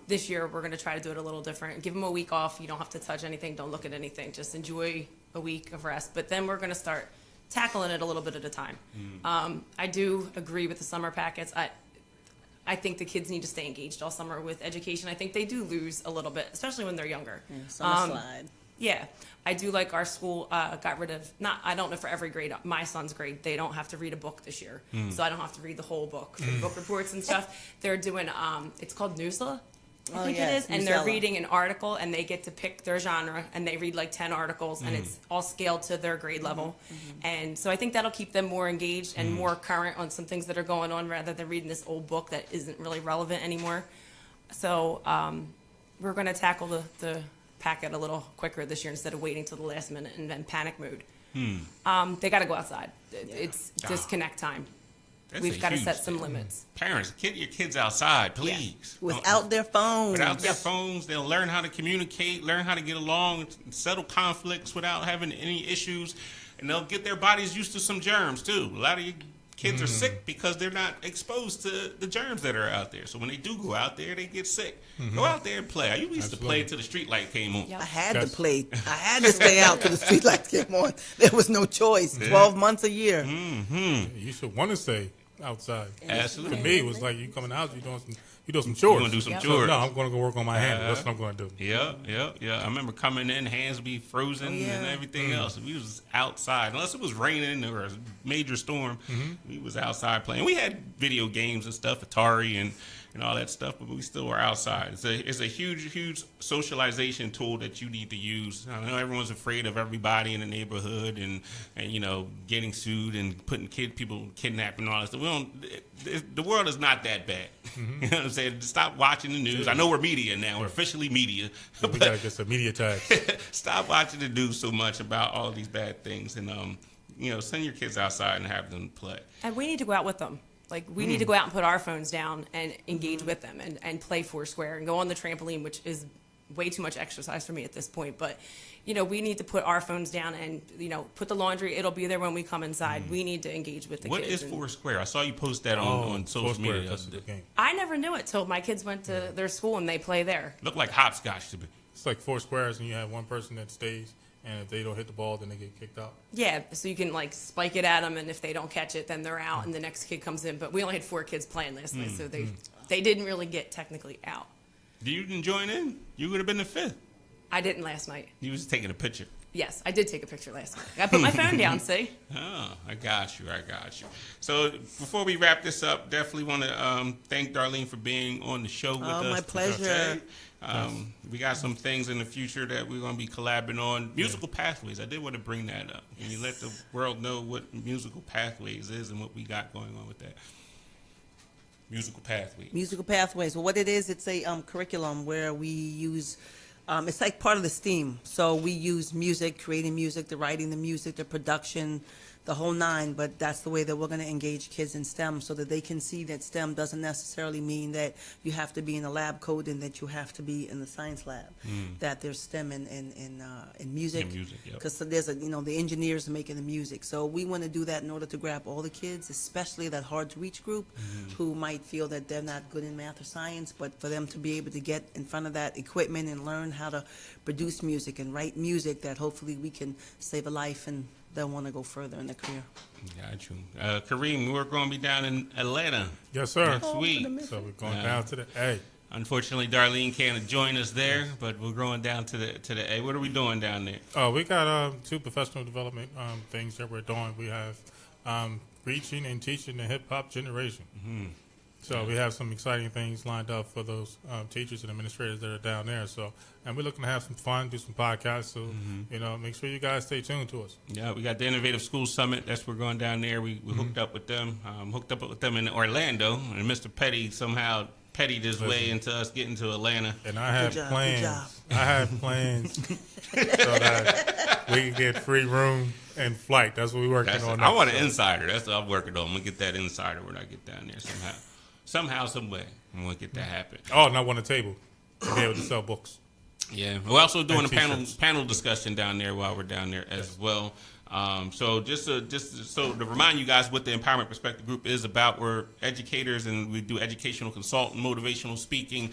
this year we're going to try to do it a little different. Give them a week off. You don't have to touch anything. Don't look at anything. Just enjoy a week of rest. But then we're going to start tackling it a little bit at a time. I do agree with the summer packets. I think the kids need to stay engaged all summer with education. I think they do lose a little bit, especially when they're younger. Summer slide. Yeah, I do like our school got rid of, I don't know for every grade, my son's grade, they don't have to read a book this year. So I don't have to read the whole book for book reports and stuff. They're doing, it's called Newsla, I think it is. And they're reading an article and they get to pick their genre and they read like 10 articles and it's all scaled to their grade level. And so I think that'll keep them more engaged and more current on some things that are going on rather than reading this old book that isn't really relevant anymore. So we're going to tackle the packet a little quicker this year instead of waiting till the last minute and then panic mode. They got to go outside. It's disconnect time. We've got to set some limits. Parents, get your kids outside, please. Without their phones. Without their phones, they'll learn how to communicate, learn how to get along, settle conflicts without having any issues, and they'll get their bodies used to some germs too. A lot of you kids are sick because they're not exposed to the germs that are out there. So when they do go out there, they get sick. Go out there and play. I used to play till the street light came on. I had to play. I had to stay out till the street lights came on. There was no choice. 12 months a year. You should want to stay outside. Absolutely. For me, it was like you coming out, you doing some chores. You gonna do some So, chores? no, I'm going to go work on my hand. That's what I'm going to do. Yeah. I remember coming in, hands be frozen and everything else. We was outside, unless it was raining or a major storm. We was outside playing. We had video games and stuff, Atari and all that stuff, but we still were outside. It's a huge socialization tool that you need to use. I know everyone's afraid of everybody in the neighborhood and getting sued and putting people kidnapping and all that stuff. The world is not that bad. You know what I'm saying? Stop watching the news. I know we're media now. We're officially media. We got to get some media tags. Stop watching the news so much about all these bad things and send your kids outside and have them play. And we need to go out with them. Like, we need to go out and put our phones down and engage with them and play Foursquare and go on the trampoline, which is way too much exercise for me at this point. But, we need to put our phones down and, put the laundry. It'll be there when we come inside. We need to engage with the kids. What is Foursquare? I saw you post that on social media. That's the game. I never knew it till my kids went to their school and they play there. Looked like hopscotch to me. It's like 4 squares, and you have one person that stays. And if they don't hit the ball, then they get kicked out. Yeah, so you can spike it at them, and if they don't catch it, then they're out, and the next kid comes in. But we only had 4 kids playing last night, so they didn't really get technically out. You didn't join in? You would have been the 5th. I didn't last night. You was taking a picture. Yes, I did take a picture last night. I put my phone down, see? Oh, I got you. So before we wrap this up, definitely want to thank Darlyne for being on the show with us. Oh, my pleasure. We got some things in the future that we're going to be collabing on. Musical Pathways. I did want to bring that up. Can you let the world know what Musical Pathways is and what we got going on with that? Musical Pathways. Musical Pathways. Well, what it is, it's a curriculum where we use, it's like part of the STEAM. So we use music, creating music, the writing the music, the production, the whole 9, but that's the way that we're going to engage kids in STEM so that they can see that STEM doesn't necessarily mean that you have to be in a lab coat and that you have to be in the science lab, that there's STEM in music. Because there's the engineers are making the music. So we want to do that in order to grab all the kids, especially that hard-to-reach group who might feel that they're not good in math or science, but for them to be able to get in front of that equipment and learn how to produce music and write music that hopefully we can save a life and they'll want to go further in their career. Got you. Kareem, we're going to be down in Atlanta. Yes, sir. Next week. So we're going down to the A. Unfortunately, Darlyne can't join us there, but we're going down to the A. What are we doing down there? We got 2 professional development things that we're doing. We have reaching and teaching the hip-hop generation. So we have some exciting things lined up for those teachers and administrators that are down there. So, and we're looking to have some fun, do some podcasts. So, make sure you guys stay tuned to us. Yeah, we got the Innovative School Summit. That's where we're going down there. We hooked up with them. Hooked up with them in Orlando, and Mr. Petty somehow pettied his way into us getting to Atlanta. And I had plans. I had plans so that we can get free room and flight. That's what we're working on. I want an insider. That's what I'm working on. I'm gonna get that insider when I get down there somehow, some way. I'm gonna get that happen. Oh, and I want a table to be able to sell books. Yeah, we're also doing a panel discussion down there while we're down there as well. So just to remind you guys what the Empowerment Perspective Group is about, we're educators and we do educational consulting, motivational speaking,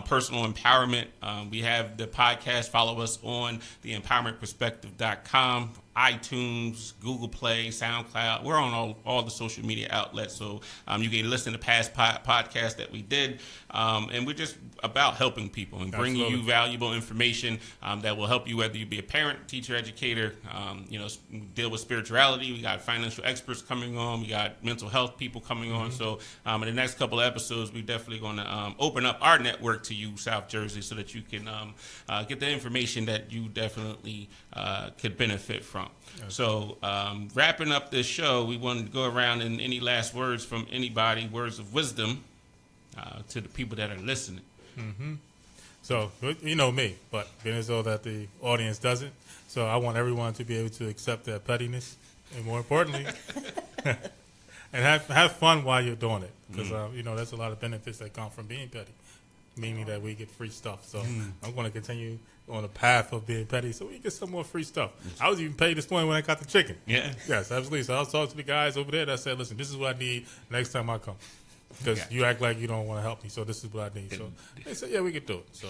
personal empowerment. We have the podcast. Follow us on the empowermentperspective.com, iTunes, Google Play, SoundCloud. We're on all the social media outlets, so you can listen to past podcasts that we did. And we're just about helping people and bringing you valuable information that will help you, whether you be a parent, teacher, educator, deal with spirituality. We got financial experts coming on. We got mental health people coming on. So in the next couple of episodes, we're definitely going to open up our network to you, South Jersey, so that you can get the information that you definitely could benefit from. So wrapping up this show, we wanted to go around and any last words from anybody, words of wisdom to the people that are listening. So, you know me, but being as though that the audience doesn't, so I want everyone to be able to accept their pettiness, and more importantly, and have fun while you're doing it, because there's a lot of benefits that come from being petty, meaning that we get free stuff. So I'm going to continue on the path of being petty so we get some more free stuff. I was even paid this morning when I got the chicken. Yeah. Yes, absolutely. So I was talking to the guys over there that said, listen, this is what I need next time I come. Because you act like you don't want to help me, so this is what I need. So they said, yeah, we can do it. So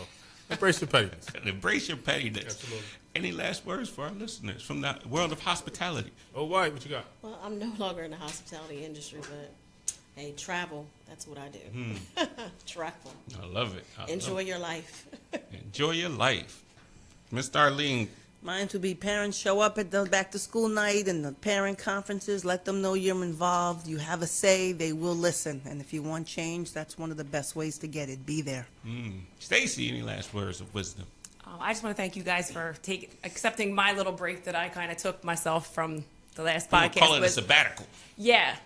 embrace your pettiness. Embrace your pettiness. Absolutely. Any last words for our listeners from the world of hospitality? Oh, White, what you got? Well, I'm no longer in the hospitality industry, but hey, travel, that's what I do. Travel. I love it. Enjoy your life. Enjoy your life. Miss Darlyne. Mine would be parents show up at the back to school night and the parent conferences. Let them know you're involved. You have a say. They will listen. And if you want change, that's one of the best ways to get it. Be there. Stacey, any last words of wisdom? I just want to thank you guys for accepting my little break that I kind of took myself from the last podcast. Call it a sabbatical. Yeah,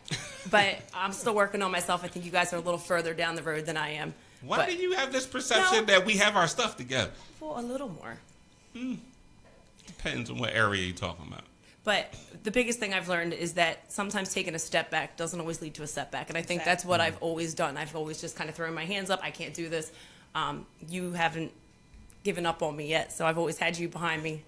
but I'm still working on myself. I think you guys are a little further down the road than I am. Why do you have this perception that we have our stuff together? For a little more. Depends on what area you're talking about. But the biggest thing I've learned is that sometimes taking a step back doesn't always lead to a setback. And I think that's what I've always done. I've always just kind of thrown my hands up. I can't do this. You haven't given up on me yet, so I've always had you behind me.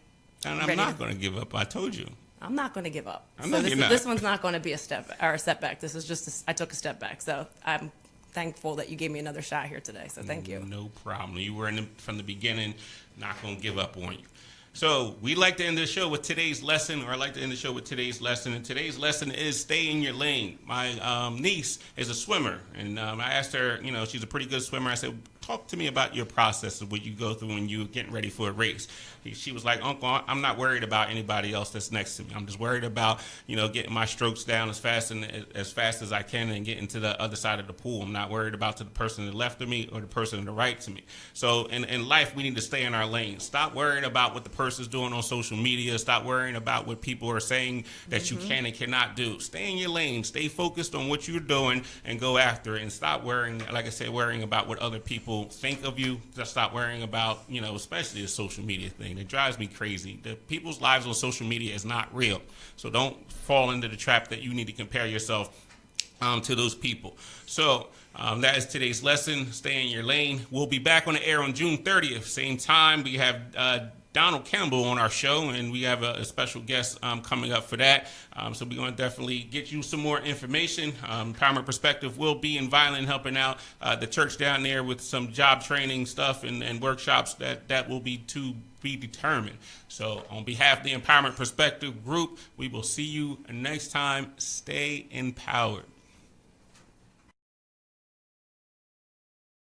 And I'm not going to give up. I told you. I'm not going to give up. This one's not going to be a setback. This is just I took a step back. So I'm thankful that you gave me another shot here today. So thank you. No problem. You were from the beginning. Not going to give up on you. So we like to end the show with today's lesson, or I like to end the show with today's lesson. And today's lesson is stay in your lane. My niece is a swimmer, and I asked her, she's a pretty good swimmer. I said, talk to me about your process of what you go through when you're getting ready for a race. She was like, Uncle, I'm not worried about anybody else that's next to me. I'm just worried about, getting my strokes down as fast as I can and getting to the other side of the pool. I'm not worried about the person to the left of me or the person to the right to me. So in life, we need to stay in our lane. Stop worrying about what the person's doing on social media. Stop worrying about what people are saying that you can and cannot do. Stay in your lane. Stay focused on what you're doing and go after it. And stop worrying, like I said, worrying about what other people think of you. Just stop worrying about, especially the social media thing. It drives me crazy. The people's lives on social media is not real. So don't fall into the trap that you need to compare yourself to those people. So that is today's lesson. Stay in your lane. We'll be back on the air on June 30th. Same time. We have Donald Campbell on our show, and we have a special guest coming up for that. So we're going to definitely get you some more information. Empowerment Perspective will be in Violin helping out the church down there with some job training stuff and workshops that will be to be determined. So on behalf of the Empowerment Perspective group, we will see you next time. Stay empowered.